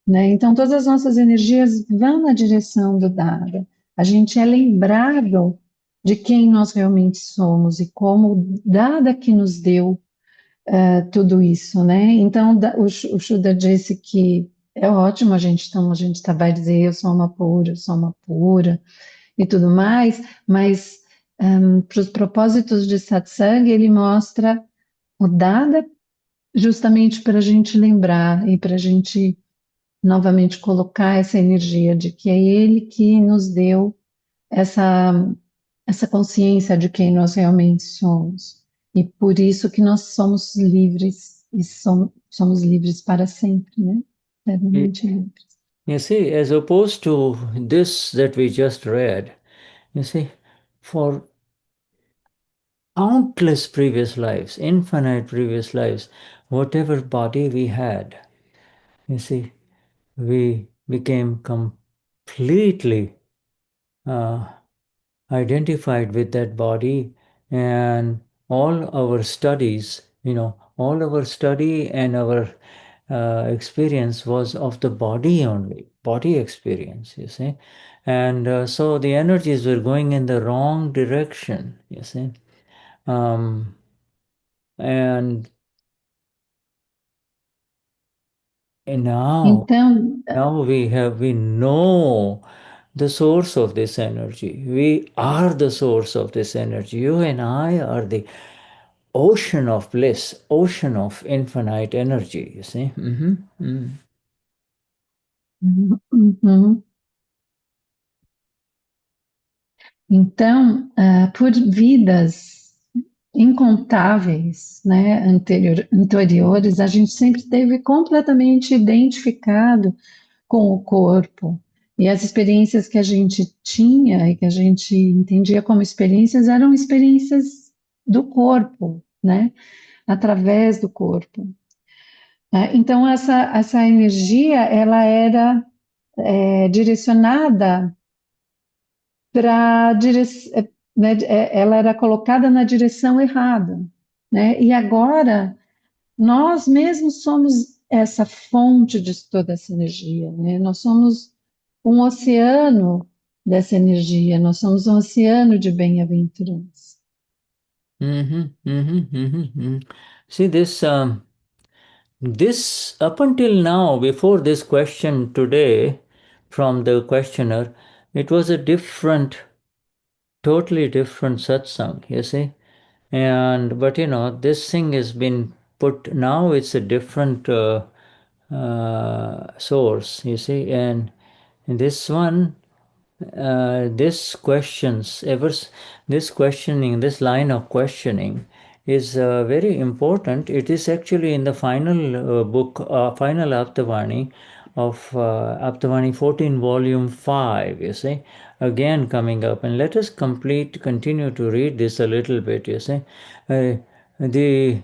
né? Então, todas as nossas energias vão na direção do Dada. A gente é lembrado de quem nós realmente somos e como o Dada que nos deu tudo isso, né? Então, o Shuddha disse que é ótimo então a gente vai dizer eu sou uma pura e tudo mais, mas para os propósitos de satsang, ele mostra o Dada justamente para a gente lembrar e para a gente novamente colocar essa energia de que é Ele que nos deu essa, essa consciência de quem nós realmente somos. E por isso que nós somos livres, e somos livres para sempre, né? Eternamente livres. You see, as opposed to this that we just read, you see, for countless previous lives, infinite previous lives, whatever body we had, you see, we became completely identified with that body, and all our studies, all our study and our experience was of the body only, body experience, you see. And so the energies were going in the wrong direction, you see. And now Então, we know the source of this energy. We are the source of this energy. You and I are the ocean of bliss, ocean of infinite energy, you see. uhum. Então, por vidas incontáveis, né, anteriores, a gente sempre esteve completamente identificado com o corpo. E as experiências que a gente tinha e que a gente entendia como experiências eram experiências do corpo, né? Através do corpo. Então, essa energia, ela era direcionada para né, ela era colocada na direção errada, né? E agora nós mesmos somos essa fonte de toda essa energia, né? Nós somos um oceano dessa energia, nós somos um oceano de bem-aventurança. See this up until now, before this question today from the questioner, it was a totally different satsang, you see. And but this thing has been put now. It's a different source, you see. And this one, this questions ever this questioning, this line of questioning is very important. It is actually in the final book, final Aptavani of Aptavani 14 volume 5, you see, again coming up. And let us continue to read this a little bit, you see. The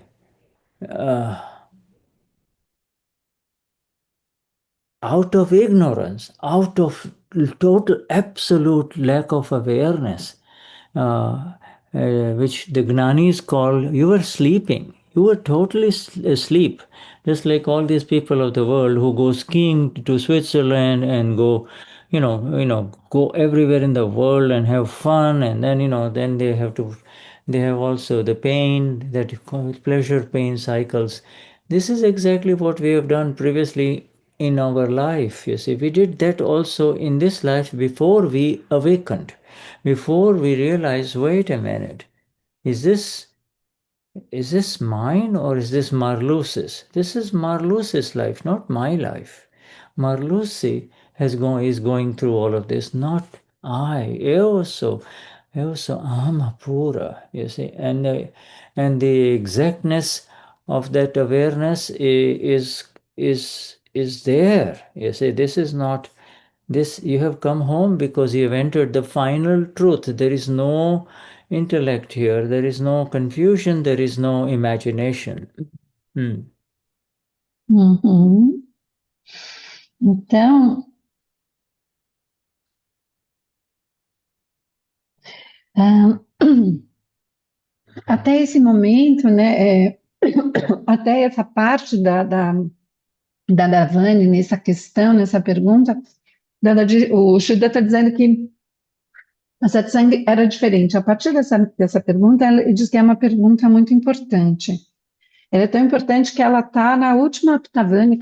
out of ignorance, out of total absolute lack of awareness, which the Gnanis call, you were sleeping. You were totally asleep. Just like all these people of the world who go skiing to Switzerland and go, go everywhere in the world and have fun, and then, then they have also the pain, that pleasure pain cycles. This is exactly what we have done previously in our life. You see, we did that also in this life before we awakened, before we realized, wait a minute, is this mine or is this Marluce's? This is Marluce's life, not my life. Marluce is going through all of this, not I. Also Amapura, you see, and the exactness of that awareness is there. You see, this is not this. You have come home because you have entered the final truth. There is no intellect here. There is no confusion. There is no imagination. Uhum. Então, até esse momento, né, até essa parte da Davani, nessa questão, nessa pergunta, o Shuddha está dizendo que a satsang era diferente. A partir dessa pergunta, ele diz que é uma pergunta muito importante. Ela é tão importante que ela está na última Aptavani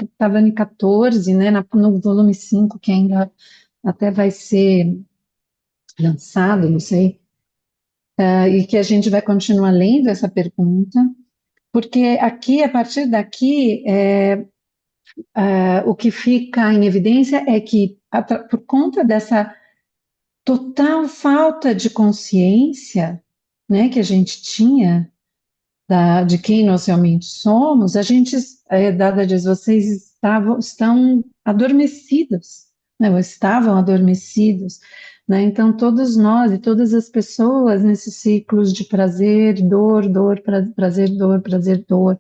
14, né, no volume 5, que ainda até vai ser lançado, não sei, e que a gente vai continuar lendo essa pergunta, porque aqui, a partir daqui, o que fica em evidência é que, por conta dessa total falta de consciência, né, que a gente tinha de quem nós realmente somos, a gente, Dada diz, vocês estão adormecidos, né, ou estavam adormecidos, né, então todos nós e todas as pessoas nesses ciclos de prazer, dor, dor, prazer, dor,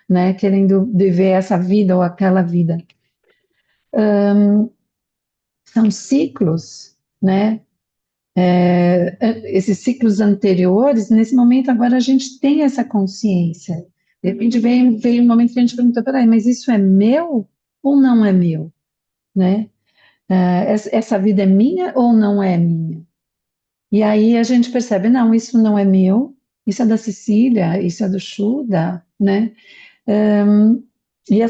né, querendo viver essa vida ou aquela vida. São ciclos, né, esses ciclos anteriores, nesse momento agora a gente tem essa consciência. De repente veio um momento que a gente pergunta, peraí, mas isso é meu ou não é meu, né? Essa vida é minha ou não é minha? E aí a gente percebe, não, isso não é meu, isso é da Cecília, isso é do Shuda, né? Um, e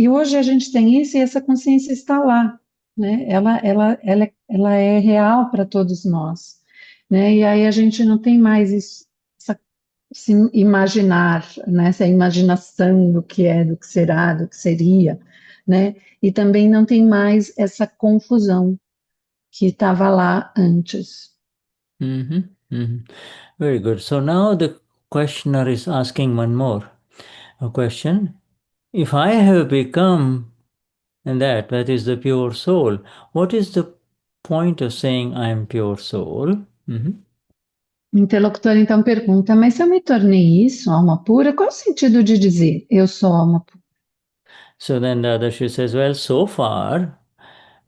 hoje a gente tem isso e essa consciência está lá, né? Ela é real para todos nós, né? E aí a gente não tem mais isso, se imaginar, né? Essa imaginação do que é, do que será, do que seria, né? E também não tem mais essa confusão que estava lá antes. Mm-hmm. Mm-hmm. Very good. So now the questioner is asking one more question. If I have become that is the pure soul, what is the point of saying I am pure soul? Mm-hmm. O interlocutor então pergunta, mas se eu me tornei isso, alma pura, qual o sentido de dizer eu sou alma pura? So then the other she says, so far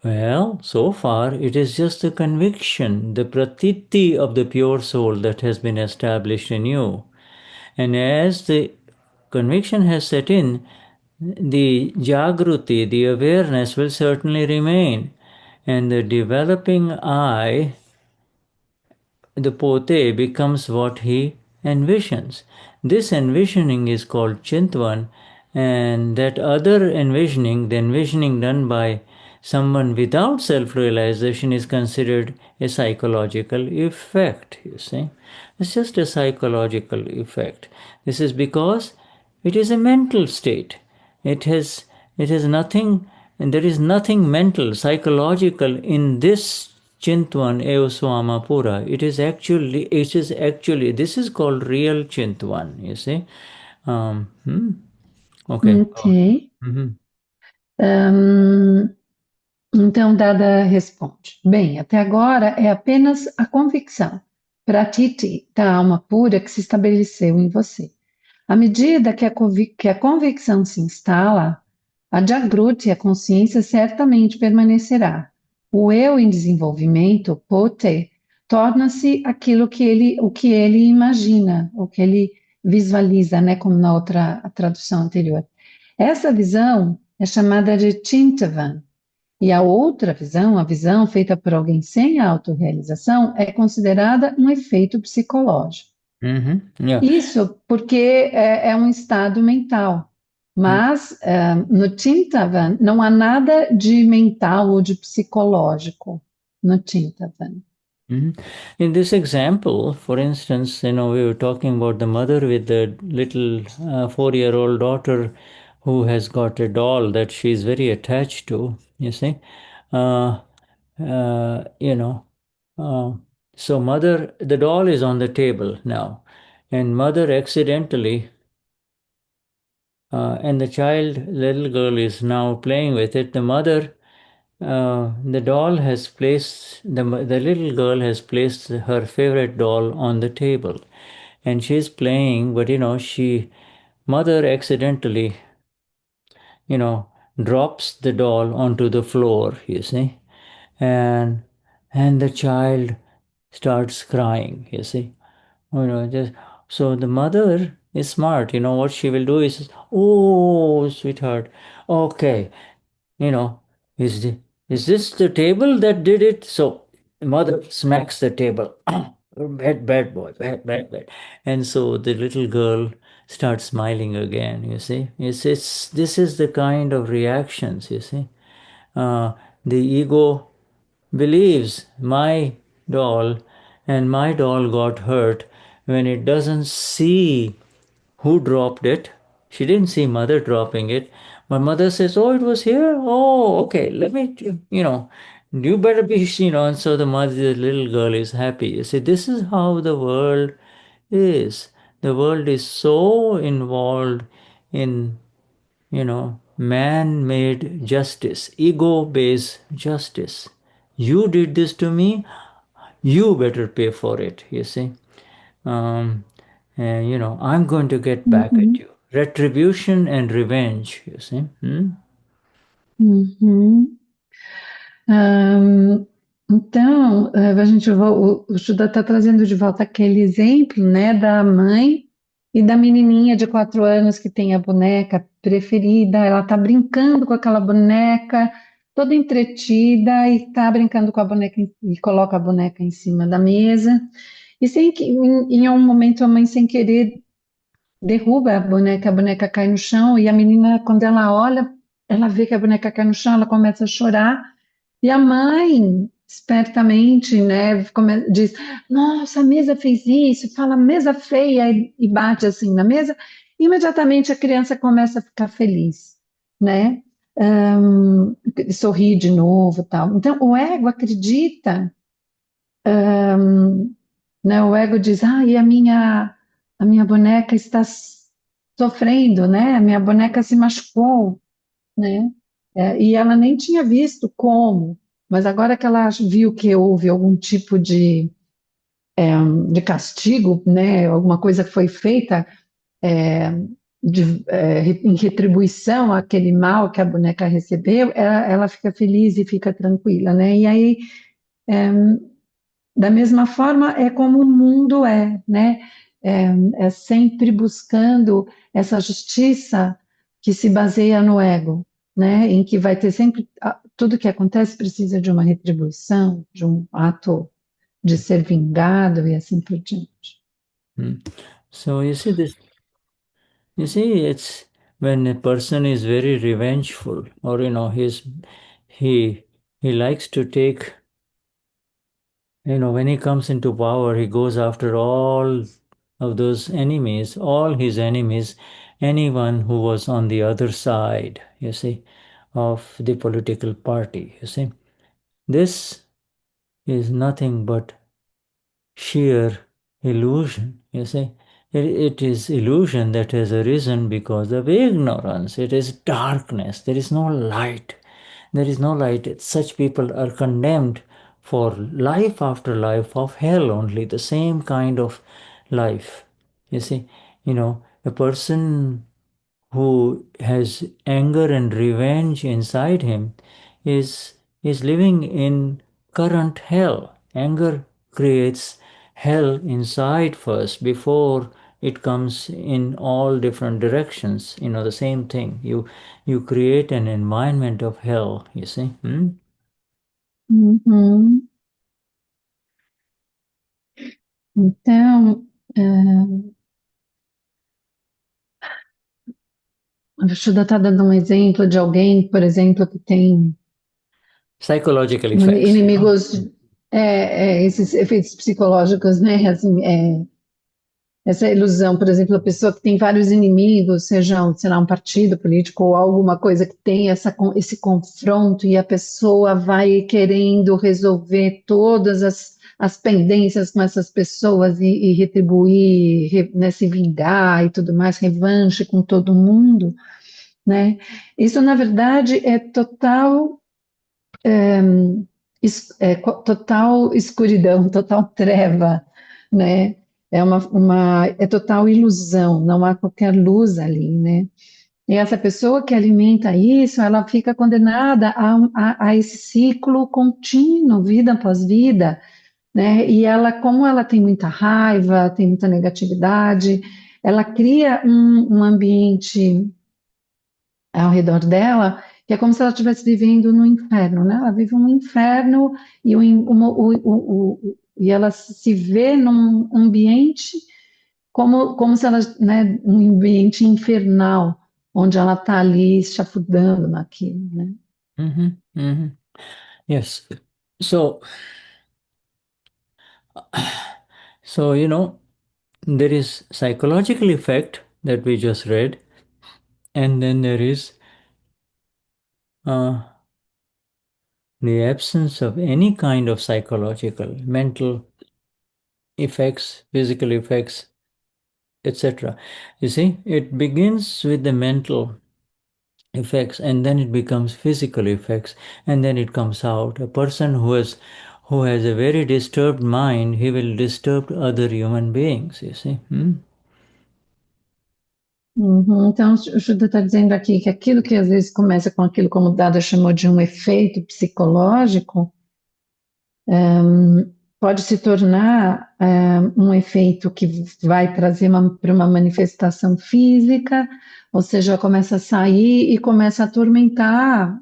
it is just the conviction, the pratiti of the pure soul that has been established in you. And as the conviction has set in, the jagruti, the awareness will certainly remain. And the developing I, the pote, becomes what he envisions. This envisioning is called Chintwan, and that other envisioning, the envisioning done by someone without self-realization, is considered a psychological effect, you see. It's just a psychological effect. This is because it is a mental state. It has nothing, and there is nothing mental, psychological in this Chintwan Eoswamapura. This is called real Chintwan, you see. Okay. Ok. Mhm. Então, Dada responde: bem, até agora é apenas a convicção, pratiti, da alma pura que se estabeleceu em você. À medida que a convicção se instala, a Jagruti, a consciência, certamente permanecerá. O eu em desenvolvimento, pote, torna-se o que ele imagina, o que ele visualiza, né, como na outra tradução anterior. Essa visão é chamada de Chintavan, e a outra visão, a visão feita por alguém sem autorrealização, é considerada um efeito psicológico. Yeah. Isso porque é um estado mental. Mas no Chintavan não há nada de mental ou de psicológico no Chintavan. In this example, for instance, we were talking about the mother with the little 4-year-old daughter who has got a doll that she is very attached to, you see. Uh, you know, so mother, the doll is on the table now, and mother accidentally, and the child, little girl, is now playing with it. The mother, the doll has placed, the little girl has placed her favorite doll on the table, and she's playing, but mother accidentally, drops the doll onto the floor, you see, and the child starts crying, you see. Just so the mother is smart. What she will do is, oh, sweetheart, okay, you know, is the, is this the table that did it? So mother smacks the table. Bad boy, bad. And so the little girl starts smiling again, you see. This is the kind of reactions, you see. The ego believes my doll, and my doll got hurt when it doesn't see who dropped it. She didn't see mother dropping it, My mother says, "Oh, it was here. Oh, okay. Let me, you better be, And so the little girl is happy. You see, this is how the world is. The world is so involved in, man-made justice, ego-based justice. You did this to me, you better pay for it, you see. Um, and, I'm going to get back at Uhum, you. Retribution and revenge, you see. Hmm? uhum. Então, a gente, o Shuda está trazendo de volta aquele exemplo, né, da mãe e da menininha de 4 anos que tem a boneca preferida, ela está brincando com aquela boneca, toda entretida, e está brincando com a boneca e coloca a boneca em cima da mesa, e sem que, em um momento, a mãe, sem querer, derruba a boneca cai no chão, e a menina, quando ela olha, ela vê que a boneca cai no chão, ela começa a chorar, e a mãe, espertamente, né, diz: Nossa, a mesa fez isso, fala mesa feia, e bate assim na mesa. Imediatamente a criança começa a ficar feliz, né? Sorri de novo, tal. Então, o ego acredita, né? O ego diz: e a minha boneca está sofrendo, né? A minha boneca se machucou, né? E ela nem tinha visto como, mas agora que ela viu que houve algum tipo de castigo, né, alguma coisa que foi feita é, em retribuição àquele mal que a boneca recebeu, ela fica feliz e fica tranquila, né? E aí, da mesma forma, é como o mundo é, né? É sempre buscando essa justiça que se baseia no ego, né? Em que vai ter sempre tudo que acontece precisa de uma retribuição, de um ato de ser vingado e assim por diante. Hmm. So you see this, it's when a person is very revengeful, or he he likes to take, when he comes into power, he goes after all of those enemies, all his enemies, anyone who was on the other side, of the political party, This is nothing but sheer illusion, It is illusion that has arisen because of ignorance. It is darkness. There is no light. There is no light. Such people are condemned for life after life of hell only, the same kind of life. A person who has anger and revenge inside him is living in current hell. Anger creates hell inside first before it comes in all different directions. The same thing. You create an environment of hell, you see. Hmm? Uhum. Então, a Shuda está dando um exemplo de alguém, por exemplo, que tem Psychological effects. inimigos, esses efeitos psicológicos, né? Assim, essa ilusão, por exemplo, a pessoa que tem vários inimigos, seja, sei lá, um partido político ou alguma coisa que tem esse confronto e a pessoa vai querendo resolver todas as pendências com essas pessoas e retribuir, né, se vingar e tudo mais, revanche com todo mundo, né? Isso, na verdade, é total escuridão, total treva, né? É total ilusão, não há qualquer luz ali, né? E essa pessoa que alimenta isso, ela fica condenada a esse ciclo contínuo, vida após vida, né? E ela, como ela tem muita raiva, tem muita negatividade, ela cria um ambiente ao redor dela, que é como se ela estivesse vivendo no inferno, né? Ela vive um inferno e ela se vê num ambiente como se ela, né, um ambiente infernal, onde ela está ali chafurdando naquilo, né? Mm-hmm. Mm-hmm. Yes. So, so there is psychological effect that we just read, and then there is the absence of any kind of psychological, mental effects, physical effects, etc. You see, it begins with the mental effects and then it becomes physical effects and then it comes out. A person who has a very disturbed mind, he will disturb other human beings, you see. Uhum. Então, o Shuddha está dizendo aqui que aquilo que às vezes começa com aquilo como o Dada chamou de um efeito psicológico, pode se tornar um efeito que vai trazer para uma manifestação física, ou seja, começa a sair e começa a atormentar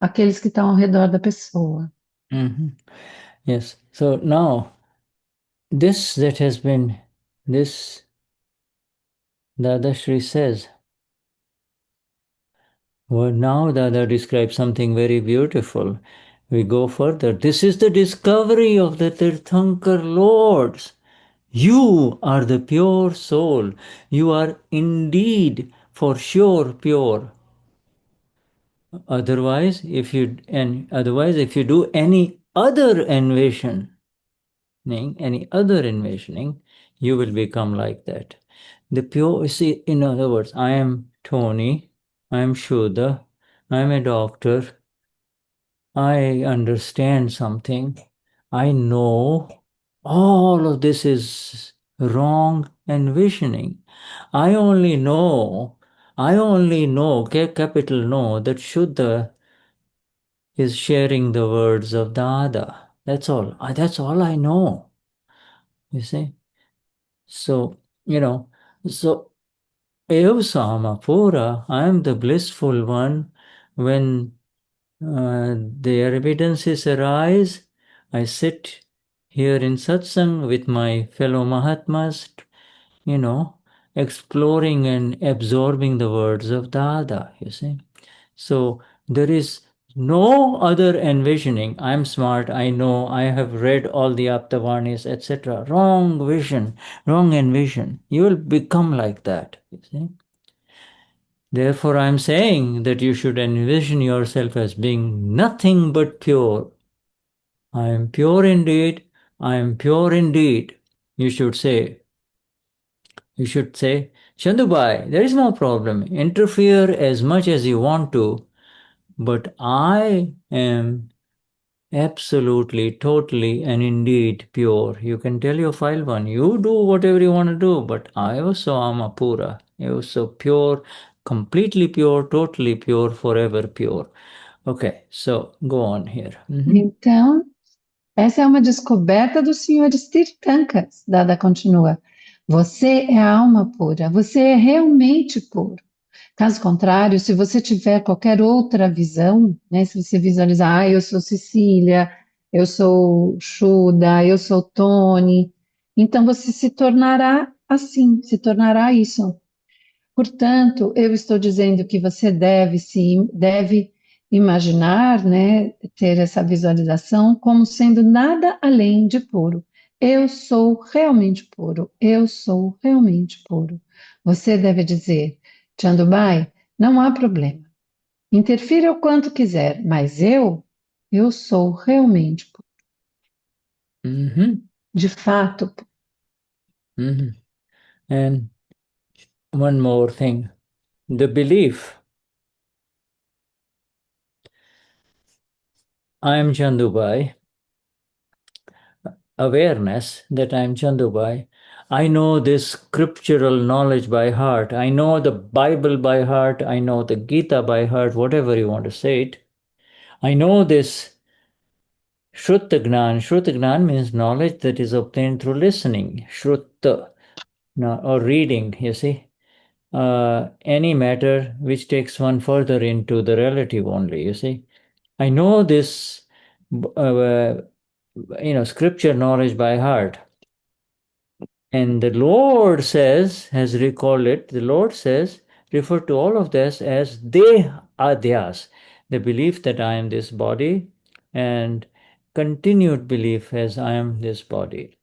aqueles que estão ao redor da pessoa. Yes. So now, this that has been, this, Dada Shri says, well, now Dada describes something very beautiful. We go further. This is the discovery of the Tirthankar Lords. You are the pure soul. You are indeed for sure pure. Otherwise, if you do any other envisioning, you will become like that. The pure, see, in other words, I am Tony, I am Shuddha, I am a doctor, I understand something, I know all of this is wrong envisioning. I only know, capital know, that Shuddha is sharing the words of Dada. That's all. That's all I know. You see? So, so Ev Samapura, I am the blissful one. When the evidences arise, I sit here in satsang with my fellow Mahatmas, exploring and absorbing the words of Dada, you see. So there is no other envisioning. I'm smart, I know, I have read all the Aptavanis, etc. Wrong vision, wrong envision. You will become like that, you see. Therefore, I'm saying that you should envision yourself as being nothing but pure. I am pure indeed, I am pure indeed. You should say, Chandubai, there is no problem. Interfere as much as you want to, but I am absolutely, totally, and indeed pure. You can tell your file one, you do whatever you want to do, but I also am a pura. I also pure, completely pure, totally pure, forever pure. Okay, so go on here. Então, essa é uma descoberta dos senhores Tirthankas. Dada continua. Você é a alma pura, você é realmente puro. Caso contrário, se você tiver qualquer outra visão, né, se você visualizar, eu sou Cecília, eu sou Shuddha, eu sou Tony, então você se tornará assim, se tornará isso. Portanto, eu estou dizendo que você deve imaginar, né, ter essa visualização como sendo nada além de puro. Eu sou realmente puro, eu sou realmente puro. Você deve dizer, Chandubai, não há problema. Interfira o quanto quiser, mas eu sou realmente puro. De fato. And one more thing, the belief, I am Chandubai, awareness that I am Chandubai. I know this scriptural knowledge by heart. I know the Bible by heart. I know the Gita by heart, whatever you want to say it. I know this Shrutta Gnan. Shrutta Gnan means knowledge that is obtained through listening. Shrutta, or reading, you see. Any matter which takes one further into the relative only, you see. I know this, scripture knowledge by heart. And the Lord says, has recalled it, the Lord says, refer to all of this as de adhyas, the belief that I am this body, and continued belief as I am this body.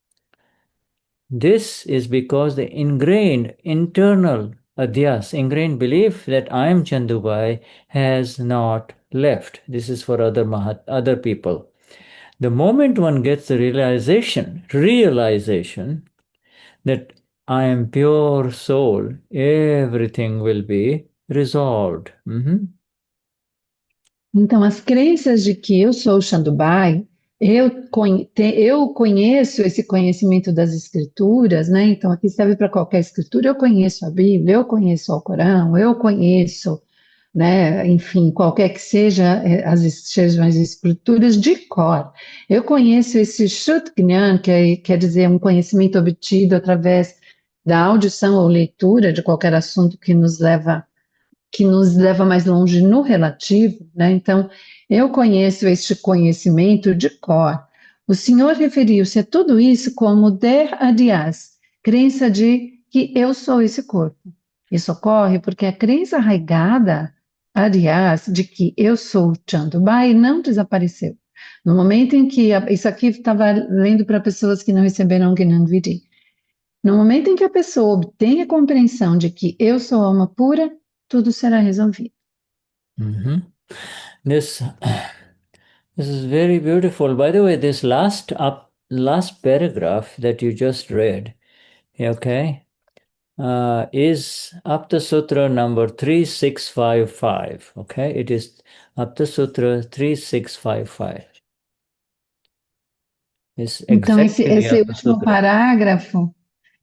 This is because the ingrained internal Adhyas, ingrained belief that I am Chandubai has not left. This is for other people. The moment one gets the realization that I am pure soul, everything will be resolved. Então, as crenças de que eu sou Chandubai, eu conheço esse conhecimento das escrituras, né? Então, aqui serve para qualquer escritura. Eu conheço a Bíblia, eu conheço o Alcorão, eu conheço, né? Enfim, qualquer que seja sejam as escrituras de cor. Eu conheço esse Shut Gnana, quer dizer um conhecimento obtido através da audição ou leitura de qualquer assunto que nos leva mais longe no relativo, né? Então, eu conheço este conhecimento de cor. O Senhor referiu-se a tudo isso como Der Adias, crença de que eu sou esse corpo. Isso ocorre porque a crença arraigada, aliás, de que eu sou Chandubai não desapareceu. No momento em que, isso aqui estava lendo para pessoas que não receberam Gnanviri, no momento em que a pessoa obtém a compreensão de que eu sou alma pura, tudo será resolvido. This is very beautiful. By the way, this last paragraph that you just read, okay, is Apta Sutra number 3655. Okay, it is Apta Sutra 3655. It's Então, exactly the esse Apta último Sutra. parágrafo,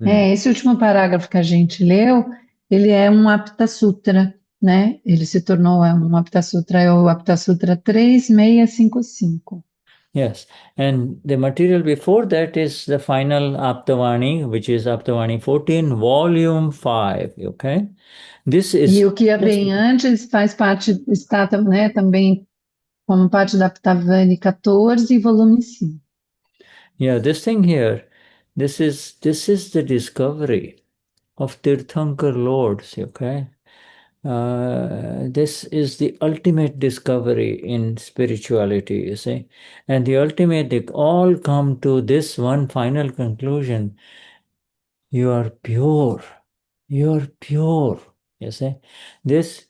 Mm. esse último parágrafo que a gente leu, ele é um Apta Sutra, né? Ele se tornou um Apta Sutra, é o Apta Sutra 3655. Yes, and the material before that is the final Aptavani, which is Aptavani 14, volume 5. Okay, this E is o que vem antes faz parte, está, né, também como parte da Aptavani 14, volume 5. yeah, this thing here, this is the discovery of Tirthankar Lords. Okay, this is the ultimate discovery in spirituality. You see, and the ultimate, they all come to this one final conclusion: you are pure. You're pure. You see, this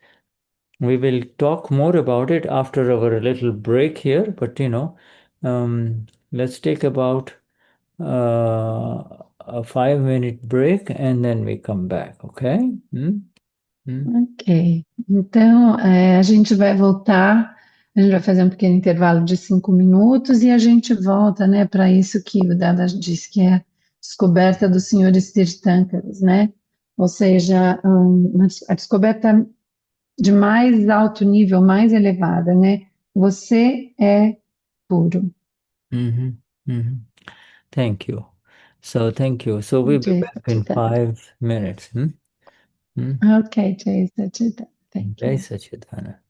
we will talk more about it after our little break here. But let's take about a 5-minute break and then we come back. Okay? Ok. Então, a gente vai voltar, a gente vai fazer um pequeno intervalo de 5 minutos e a gente volta, né, para isso que o Dada disse, que é a descoberta dos senhores Tirthankaras, né? Ou seja, a descoberta de mais alto nível, mais elevada, né? Você é puro. Mhm. Mhm. Thank you. So thank you. So we'll be Jai back in Satchidananda. 5 minutes. Hmm? Ok, Jai Satchidananda. Thank Jai you. Satchidana.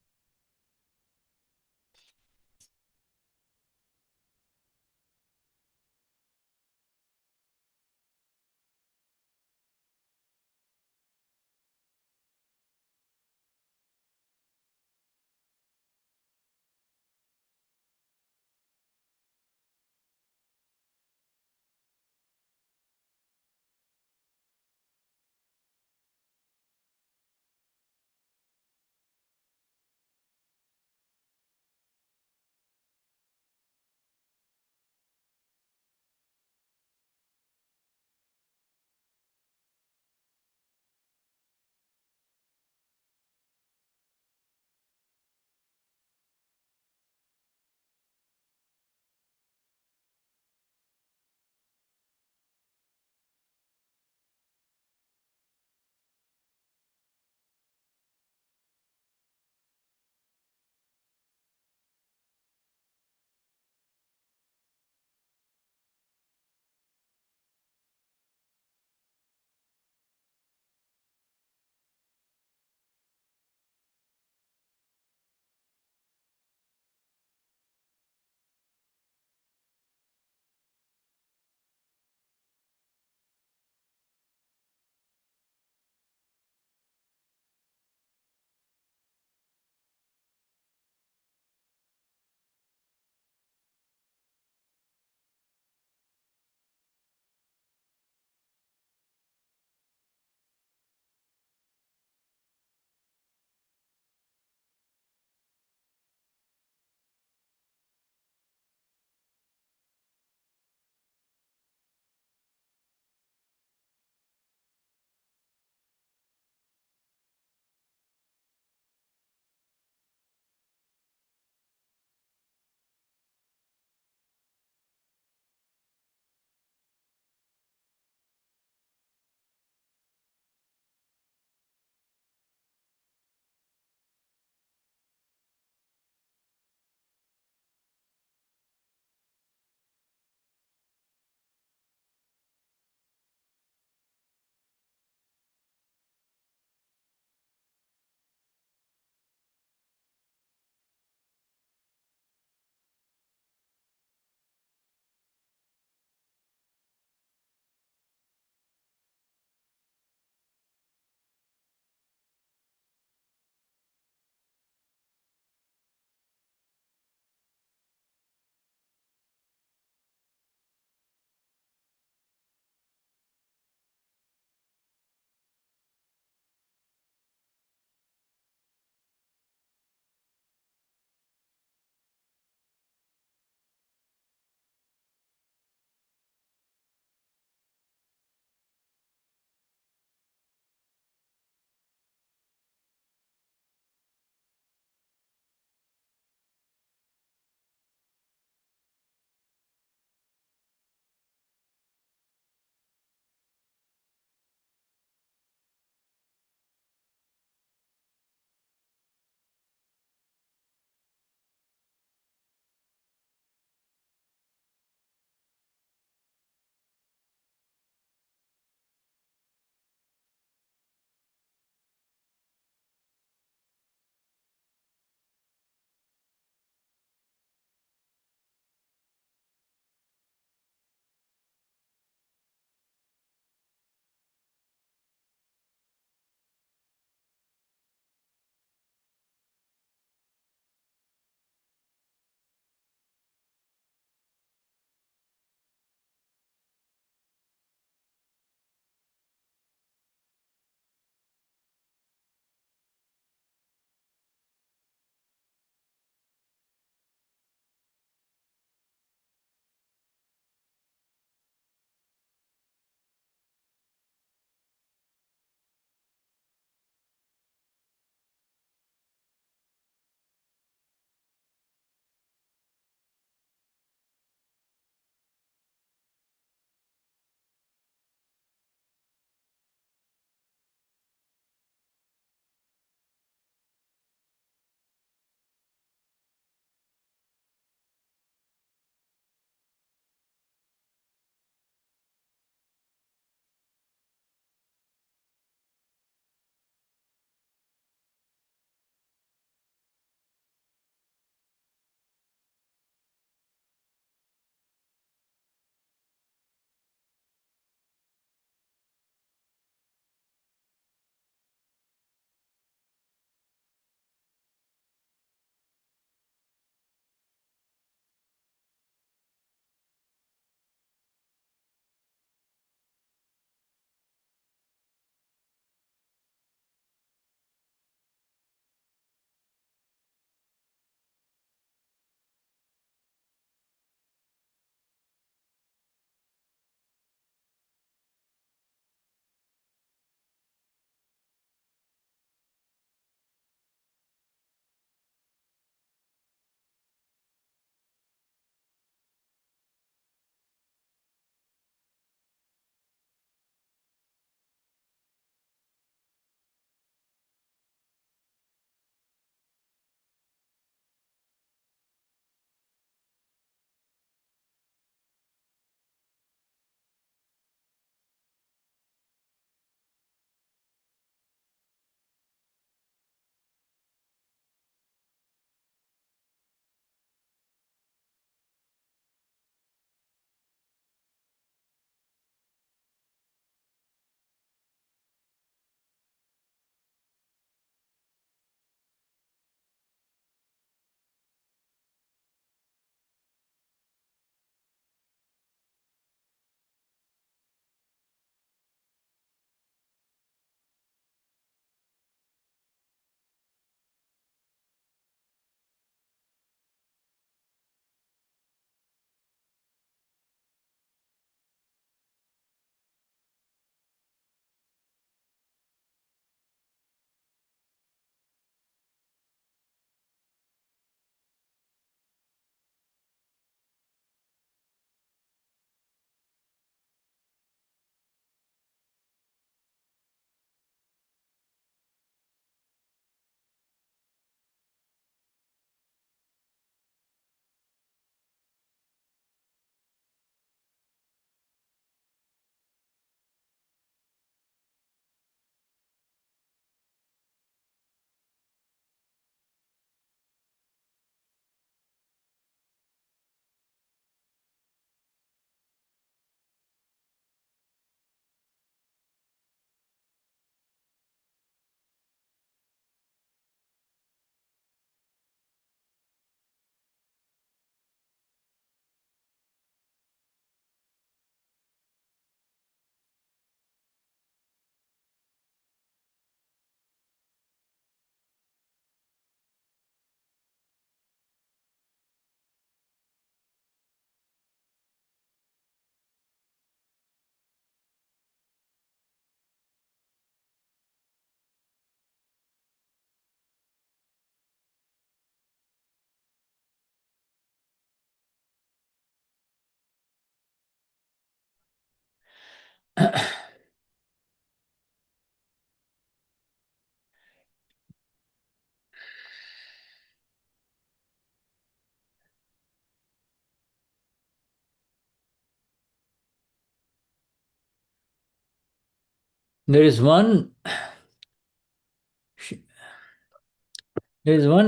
there is one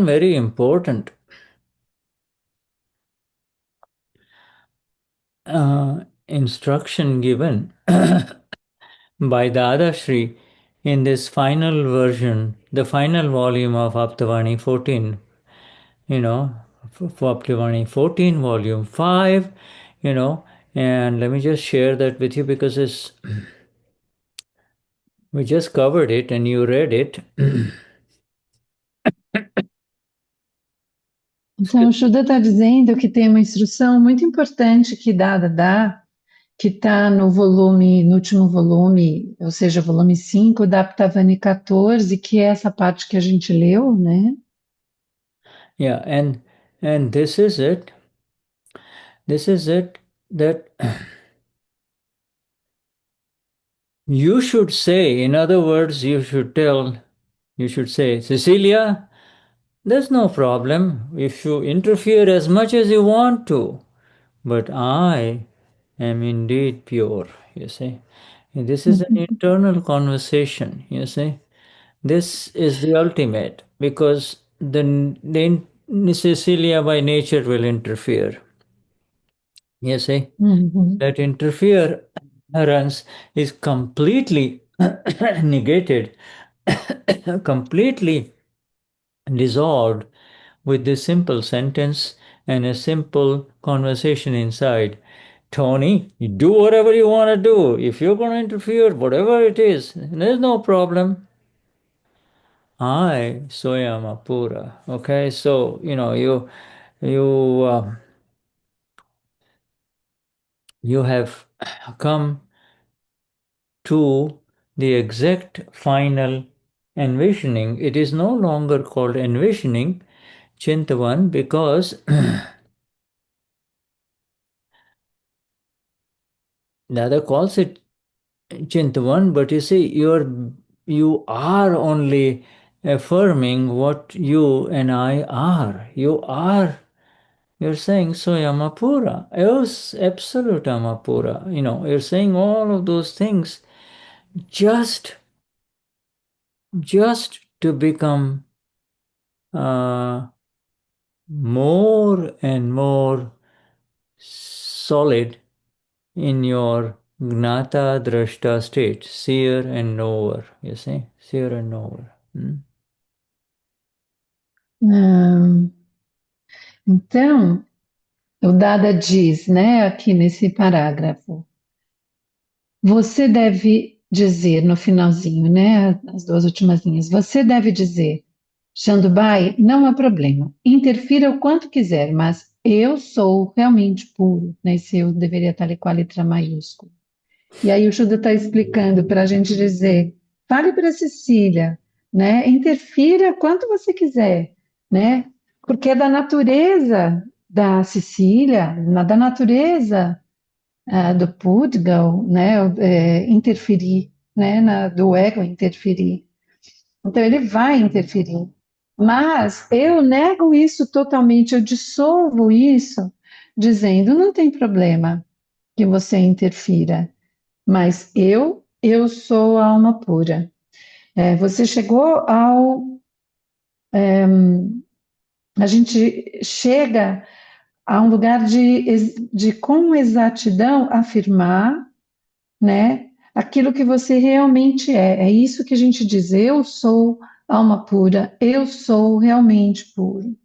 very important instruction given by Dada Shri in this final version, the final volume of Aptavani 14, for Aptavani 14, volume 5, and let me just share that with you because we just covered it and you read it. Então, o Shuddha está dizendo que tem uma instrução muito importante que Dada dá, que está no volume, no último volume, ou seja, volume 5 da Aptavani 14, que é essa parte que a gente leu, né? Yeah, and this is it. This is it that you should say, in other words, you should say, Cecilia, there's no problem if you interfere as much as you want to, but I am indeed pure, you see. And this is an internal conversation, you see. This is the ultimate because the Cecilia by nature will interfere, you see. Uhum. That interference is completely negated, completely dissolved with this simple sentence and a simple conversation inside. Tony, you do whatever you want to do. If you're going to interfere, whatever it is, there's no problem. I soyam apura. Okay, so you you have come to the exact final envisioning. It is no longer called envisioning, Chintavan, because the other calls it Chintavan, but you see, you are only affirming what you and I are. You're saying Soyamapura, yes, absolute Amapura. You're saying all of those things just to become more and more solid in your gnata drashta state, seer and knower, you see, seer and knower. Hum, Então, o Dada diz, né, aqui nesse parágrafo, você deve dizer no finalzinho, né, as duas últimas linhas, você deve dizer, Shandubai, não há problema, interfira o quanto quiser, mas eu sou realmente puro, né, esse eu deveria estar ali com a letra maiúscula. E aí o Shuddha está explicando para a gente dizer, fale para a Cecília, né, interfira quanto você quiser, né, porque é da natureza da Cecília, da natureza do Pudgal, né, interferir, né, do ego interferir. Então ele vai interferir. Mas eu nego isso totalmente, eu dissolvo isso, dizendo, não tem problema que você interfira, mas eu sou a alma pura. Você chegou ao... a gente chega a um lugar de com exatidão afirmar, né, aquilo que você realmente é. É isso que a gente diz, eu sou alma pura, eu sou realmente puro,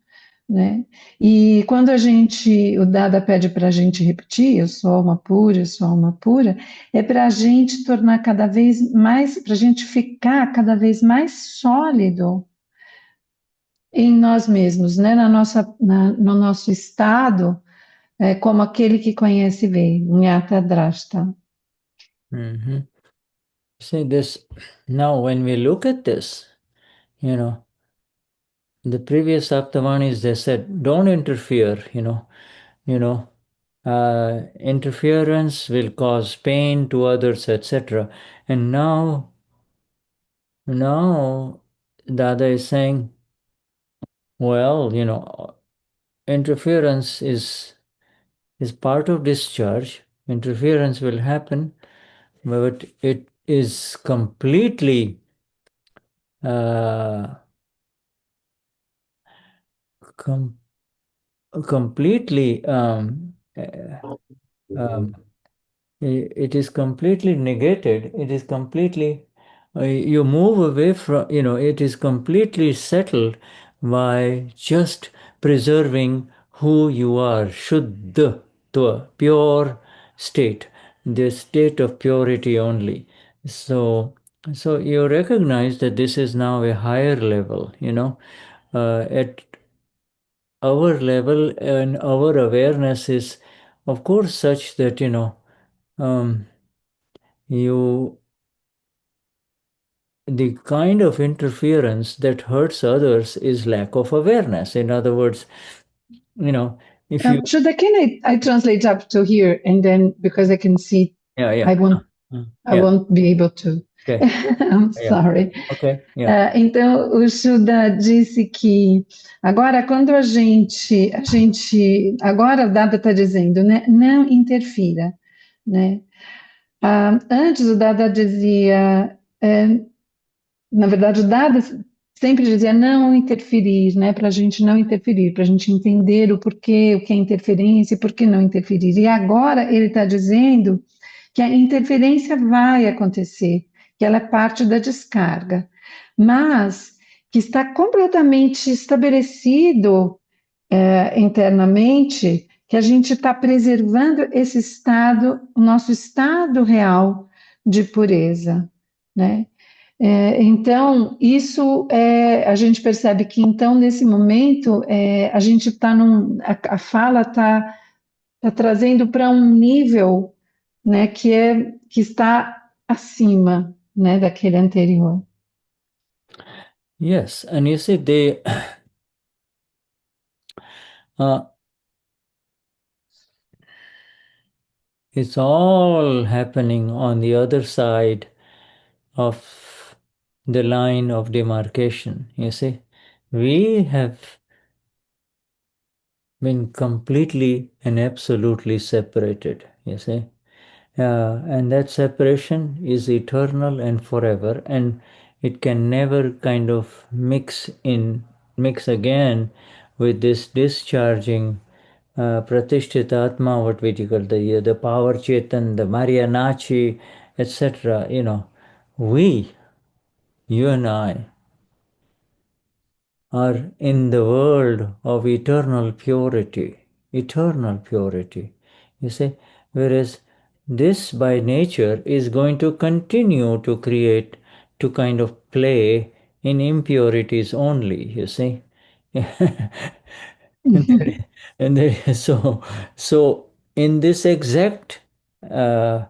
né? E quando o Dada pede para a gente repetir, eu sou alma pura, eu sou alma pura, é para a gente tornar cada vez mais, para a gente ficar cada vez mais sólido em nós mesmos, né? No nosso estado, como aquele que conhece bem, Nyata Drashta. Mm-hmm. See this, now when we look at this, the previous Saptamanis, they said, don't interfere, you know, interference will cause pain to others, etc. And now Dada is saying, well, interference is part of discharge. Interference will happen, but it is completely uh, com- completely um, it is completely negated. It is completely you move away from, it is completely settled by just preserving who you are, Shuddha, pure state, the state of purity only. So you recognize that this is now a higher level, at our level, and our awareness is of course such that um, you the kind of interference that hurts others is lack of awareness. In other words, if you Shraddha, can I translate up to here and then because I can see yeah I won't I yeah won't be able to. okay I'm yeah sorry. okay yeah Então, o Shuddha disse que agora, quando agora a Dada está dizendo, né, não interfira, né? Antes o Dada dizia, na verdade, o Dada sempre dizia não interferir, né? Para a gente não interferir, para a gente entender o porquê, o que é interferência e por que não interferir. E agora ele está dizendo que a interferência vai acontecer, que ela é parte da descarga, mas que está completamente estabelecido internamente que a gente está preservando esse estado, o nosso estado real de pureza, né? Então, isso a gente percebe que, então, nesse momento, a gente está a fala está trazendo para um nível, né, que está acima, né, daquele anterior. yes. And you see, uh, it's all happening on the other side of the line of demarcation. You see, we have been completely and absolutely separated. You see, and that separation is eternal and forever, and it can never kind of mix again with this discharging Pratishtita Atma, what we call the power Chetan, the Marianachi, etc. We, you and I, are in the world of eternal purity, you see, whereas this by nature is going to continue to create, to kind of play in impurities only, you see. So in this exact uh,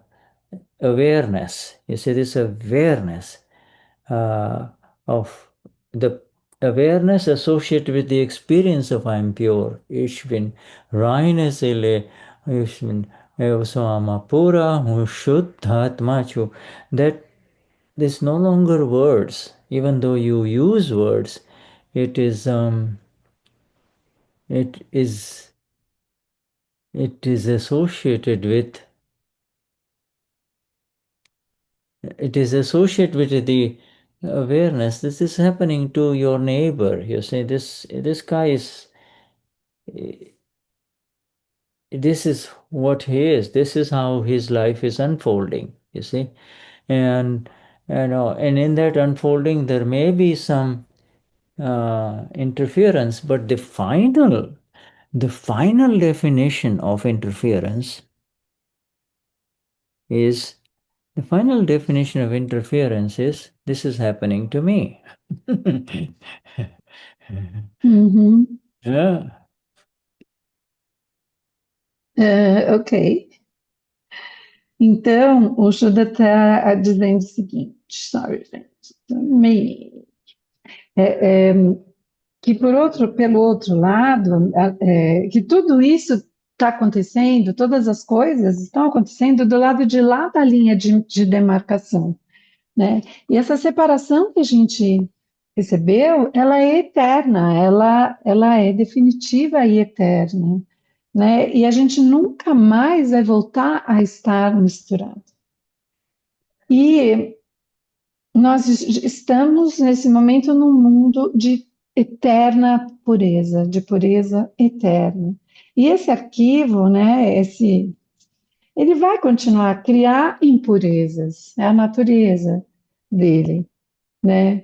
awareness, you see, this awareness of the awareness associated with the experience of I am pure. Ich bin reine Seele, ich bin Evasama Pura, Shuddhatma Chu. That is no longer words, even though you use words. It is it is associated with the awareness. This is happening to your neighbor. You say this guy is, this is what he is. This is how his life is unfolding, you see. And and in that unfolding there may be some interference, but the final definition of interference is this is happening to me. Uhum. Yeah. Ok. Então, o Shuddha está dizendo o seguinte, sorry, gente, que pelo outro lado, que tudo isso está acontecendo, todas as coisas estão acontecendo do lado de lá da linha de demarcação, né? E essa separação que a gente recebeu, ela é eterna, ela é definitiva e eterna, né? E a gente nunca mais vai voltar a estar misturado. E nós estamos nesse momento num mundo de eterna pureza, de pureza eterna. E esse arquivo, né, ele vai continuar a criar impurezas, é a natureza dele, né?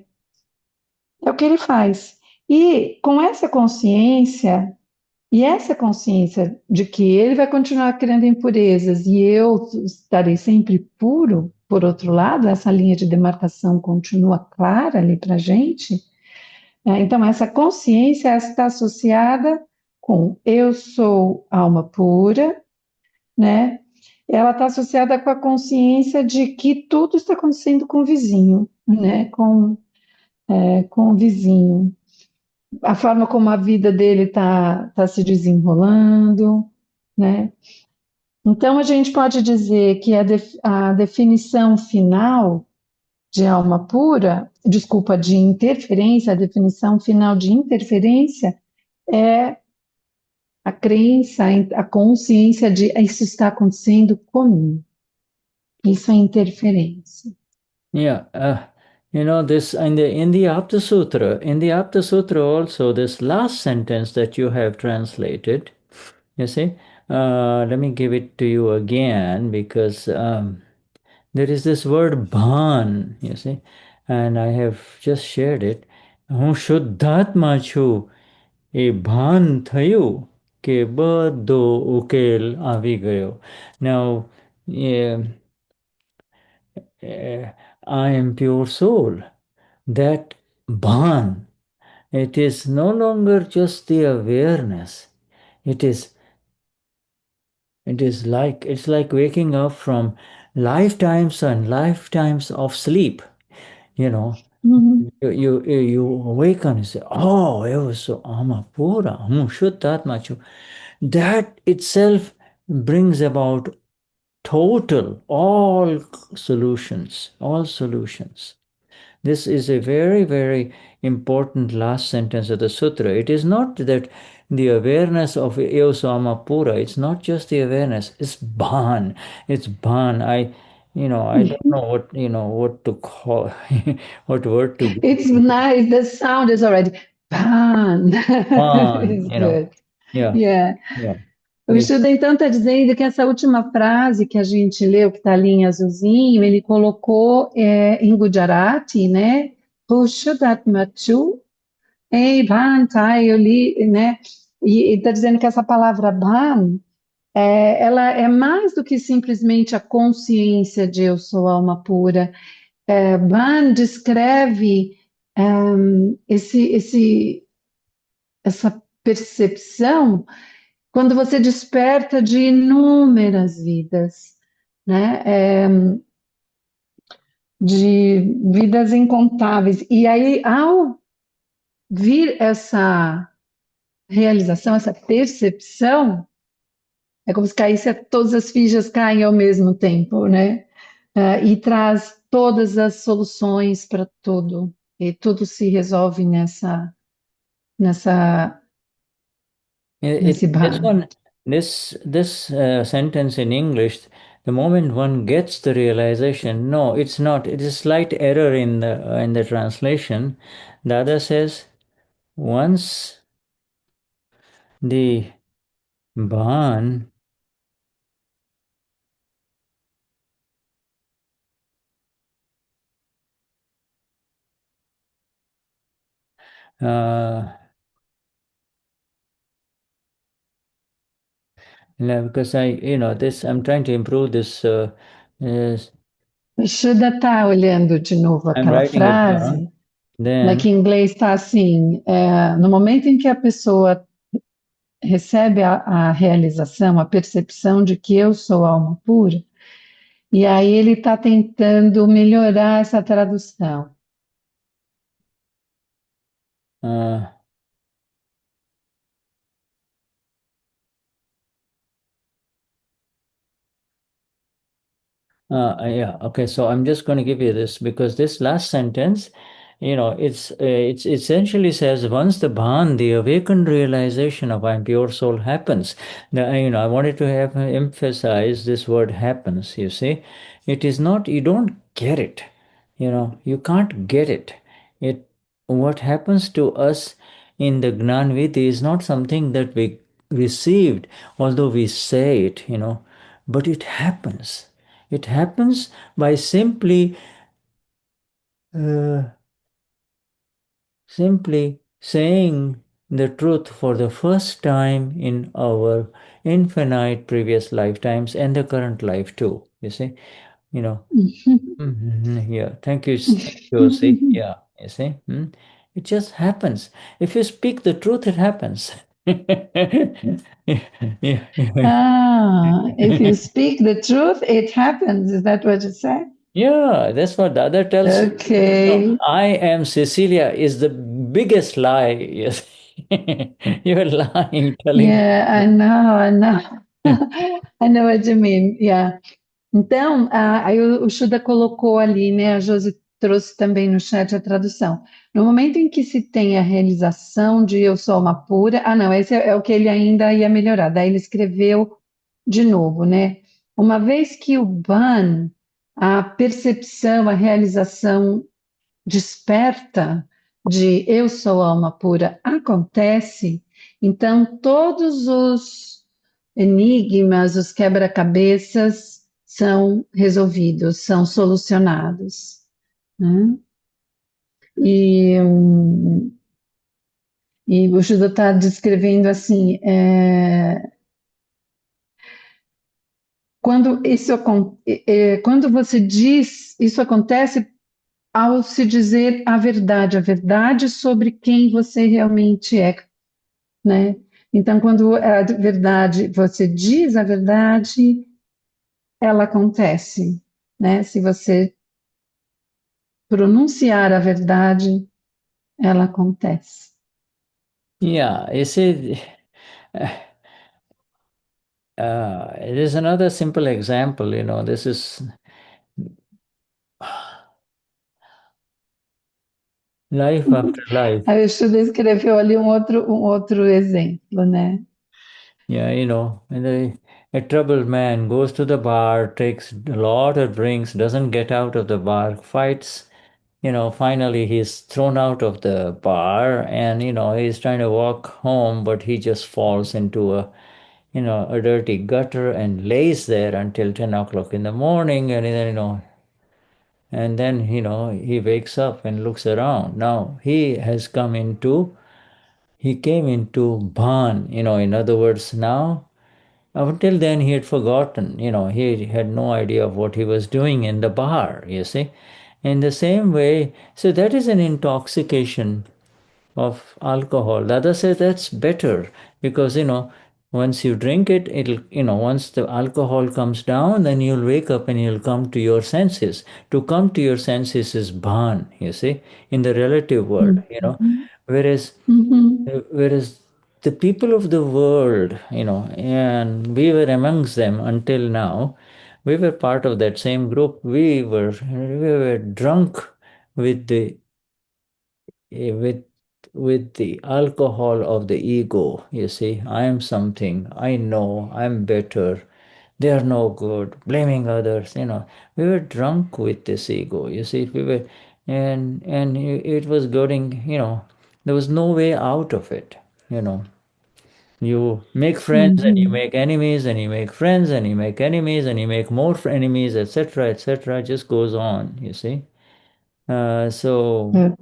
É o que ele faz. E com essa consciência de que ele vai continuar criando impurezas e eu estarei sempre puro, por outro lado, essa linha de demarcação continua clara ali para a gente. Então, essa consciência está associada com eu sou alma pura, né? Ela está associada com a consciência de que tudo está acontecendo com o vizinho, né? Com o vizinho, a forma como a vida dele tá se desenrolando, né? Então, a gente pode dizer que a definição final de alma pura, desculpa, de interferência, a definição final de interferência é a crença, a consciência de isso está acontecendo comigo. Isso é interferência. Yeah, this in the Apta Sutra also, this last sentence that you have translated, you see, let me give it to you again because there is this word bhan, you see, and I have just shared it. હું શુદ્ધાત્મા છું એ ભાન થયું કે બધો ઉકેલ આવી ગયો. Now, yeah, I am pure soul. That bhan, it is no longer just the awareness. It is it's like waking up from lifetimes and lifetimes of sleep. You know, Uhum. you awaken and say, "Oh, eu sou alma pura, Shuddhatma chu." That itself brings about total all solutions. This is a very, very important last sentence of the sutra. It is not that the awareness of Eosama Pura, it's not just the awareness, it's Bhan. It's Bhan. I don't know what to call, what word to give. It's nice. The sound is already pan. Bhan, It's good. yeah, Yeah. yeah. O Estudo, então, está dizendo que essa última frase que a gente leu, que está ali em azulzinho, ele colocou em Gujarati, né? Pushudatmachu, Bhantai, eu li, né? E está dizendo que essa palavra Bhan, ela é mais do que simplesmente a consciência de eu sou alma pura. Bhan descreve essa percepção quando você desperta de inúmeras vidas, né? De vidas incontáveis. E aí, ao vir essa realização, essa percepção, é como se caísse, todas as fichas caem ao mesmo tempo, né? E traz todas as soluções para tudo. E tudo se resolve nessa, nesse This bar. one, this sentence in English, the moment one gets the realization, no, it's not. It is a slight error in the translation. The other says, once the Bhan uh, because I'm trying to improve this. O Shuda está olhando de novo I'm aquela writing it down. frase, né, Then que em inglês está assim, no momento em que a pessoa recebe a realização, a percepção de que eu sou alma pura, e aí ele está tentando melhorar essa tradução. uh, Yeah. Okay. So I'm just going to give you this because this last sentence, it's essentially says once the bhan, the awakened realization of I'm pure soul happens. I wanted to have emphasize this word happens. You see, it is not. You don't get it. You can't get it. It what happens to us in the Gnan Vidhi is not something that we received, although we say it. But it happens. It happens by uh, simply saying the truth for the first time in our infinite previous lifetimes and the current life too. You see, you know. Yeah. Thank you. Thank you. See, yeah. You see, it just happens. If you speak the truth, it happens. Yeah, If you speak the truth, it happens. Is that what you said? yeah, that's what the other tells you. Okay. I am Cecilia is the biggest lie. Yes. You're lying, telling. Yeah, I know. I know what you mean. Yeah. Então, aí o Shuda colocou ali, né? A Josi trouxe também no chat a tradução. No momento em que se tem a realização de eu sou alma pura. Ah, não, esse é o que ele ainda ia melhorar. Daí ele escreveu de novo, né? Uma vez que o Ban, a percepção, a realização desperta de eu sou alma pura acontece, então todos os enigmas, os quebra-cabeças são resolvidos, são solucionados, né? E, e o Judô está descrevendo assim, quando você diz, isso acontece ao se dizer a verdade sobre quem você realmente é, né? Então, quando a verdade, você diz a verdade, ela acontece, né? Se você pronunciar a verdade, ela acontece. Yeah, you see, it is another simple example. This is life after life. Aí o Shuda escreveu ali um outro exemplo, né? Yeah, and a troubled man goes to the bar, takes a lot of drinks, doesn't get out of the bar, fights. Finally he's thrown out of the bar, and he's trying to walk home, but he just falls into a dirty gutter and lays there until 10 o'clock in the morning, and then he wakes up and looks around. Now he came into bhan, in other words. Now until then, he had forgotten, he had no idea of what he was doing in the bar, you see. In the same way, so that is an intoxication of alcohol. The other says that's better because, once you drink it, once the alcohol comes down, then you'll wake up and you'll come to your senses. To come to your senses is bhan, you see, in the relative world, Uhum. Whereas Uhum. Whereas the people of the world, and we were amongst them until now, we were part of that same group. We were drunk with the with with the alcohol of the ego. You see, I am something. I know. I'm better. They are no good. Blaming others. We were drunk with this ego. You see, we were, and it was getting. There was no way out of it. You know you make friends and you Uhum. make enemies and you make friends and you make enemies and you make more enemies, etc., etc. Just goes on, you see. So É.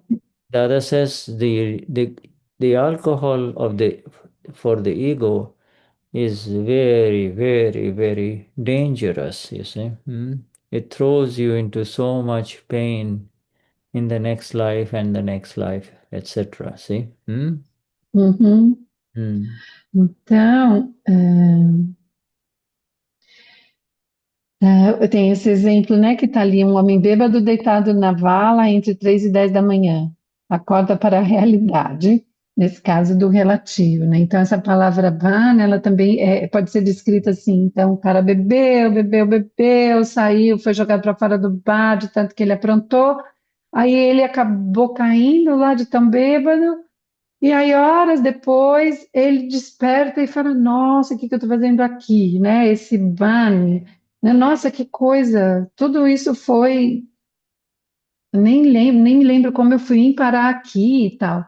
the other says the alcohol of the for the ego is very, very, very dangerous, you see. It throws you into so much pain in the next life and the next life, etc. See. Uhum. Hmm. Então, eu tenho esse exemplo, né, que está ali, um homem bêbado deitado na vala entre 3 e 10 da manhã. Acorda para a realidade. nesse caso do relativo, né? Então, essa palavra van, ela também pode ser descrita assim. Então, o cara bebeu, bebeu, bebeu, saiu, foi jogado para fora do bar, de tanto que ele aprontou. Aí ele acabou caindo lá de tão bêbado. E aí, horas depois, ele desperta e fala: Nossa, o que que eu estou fazendo aqui, né? Esse van, né? Nossa, que coisa! Tudo isso foi. Nem me lembro como eu fui parar aqui e tal.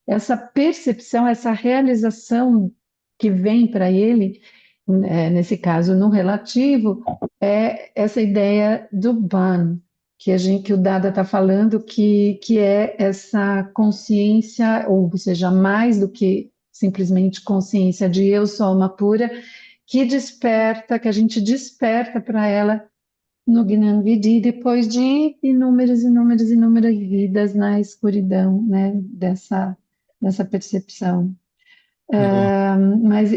Essa percepção, essa realização que vem para ele, nesse caso no relativo, é essa ideia do ban, que o Dada está falando, que é essa consciência, ou seja, mais do que simplesmente consciência de eu sou uma pura, que desperta, que a gente desperta para ela no Gnana Vidi, depois de inúmeras vidas na escuridão, né, dessa percepção. Mas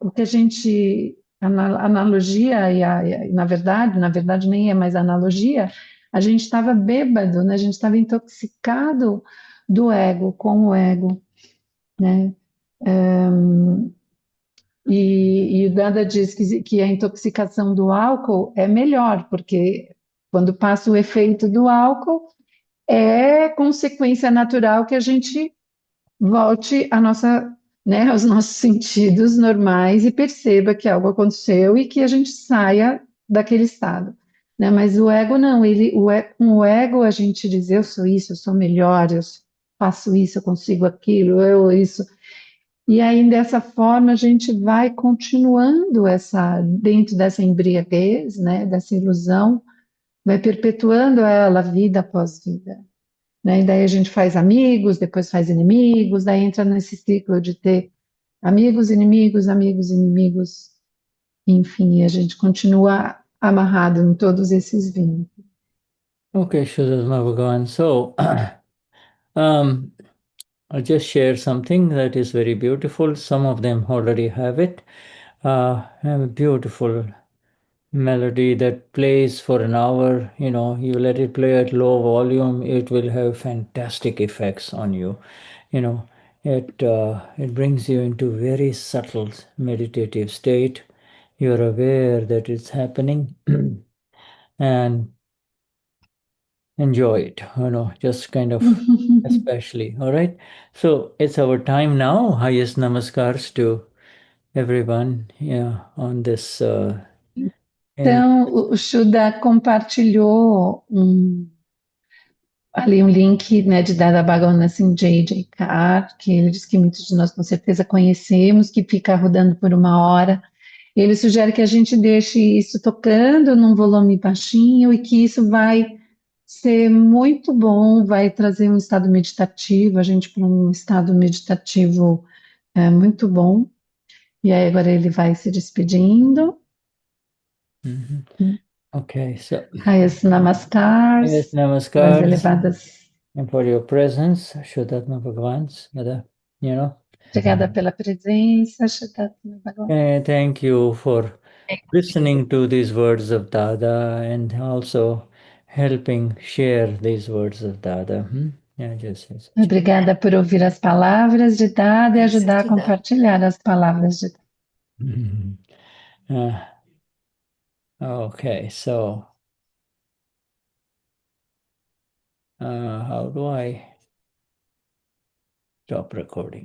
o que a gente, analogia, na verdade nem é mais analogia, a gente estava bêbado, né, a gente estava intoxicado do ego, com o ego, né? E o Dada diz que a intoxicação do álcool é melhor, porque quando passa o efeito do álcool, é consequência natural que a gente volte aos nossos sentidos normais e perceba que algo aconteceu e que a gente saia daquele estado, né? Mas o ego não, com o ego a gente diz eu sou isso, eu sou melhor, eu faço isso, eu consigo aquilo, eu isso. E aí, dessa forma, a gente vai continuando dentro dessa embriaguez, né, dessa ilusão, vai perpetuando ela vida após vida, né? E daí a gente faz amigos, depois faz inimigos, daí entra nesse ciclo de ter amigos, inimigos, enfim, a gente continua amarrado em todos esses vínculos. Okay, Shuddhasma Bhagavan. So, I'll just share something that is very beautiful. Some of them already have it. Have a beautiful melody that plays for an hour. You let it play at low volume, it will have fantastic effects on you. It brings you into very subtle meditative state. You're aware that it's happening and enjoy it, just kind of especially. All right. So it's our time now. Highest namaskars to everyone, yeah, on this in Então, o Shuda compartilhou ali um link, né, de Dada Bhagavan assim, J.J. Carr, que ele diz que muitos de nós com certeza conhecemos, que fica rodando por 1 hora. Ele sugere que a gente deixe isso tocando num volume baixinho e que isso vai ser muito bom, vai trazer um estado meditativo, a gente para um estado meditativo muito bom. E aí agora ele vai se despedindo. Okay, so Highest highest Namaskars, mais namaskars elevadas. and for your presence, Shuddhatma Bhagavans, Obrigada pela presença, Shatatsuma Bhagavan. thank you for listening to these words of Dada and also helping share these words of Dada. Yeah, just. Obrigada por ouvir as palavras de Dada e ajudar a Gratidão. compartilhar as palavras de Dada. Uh, okay, so how do I stop recording?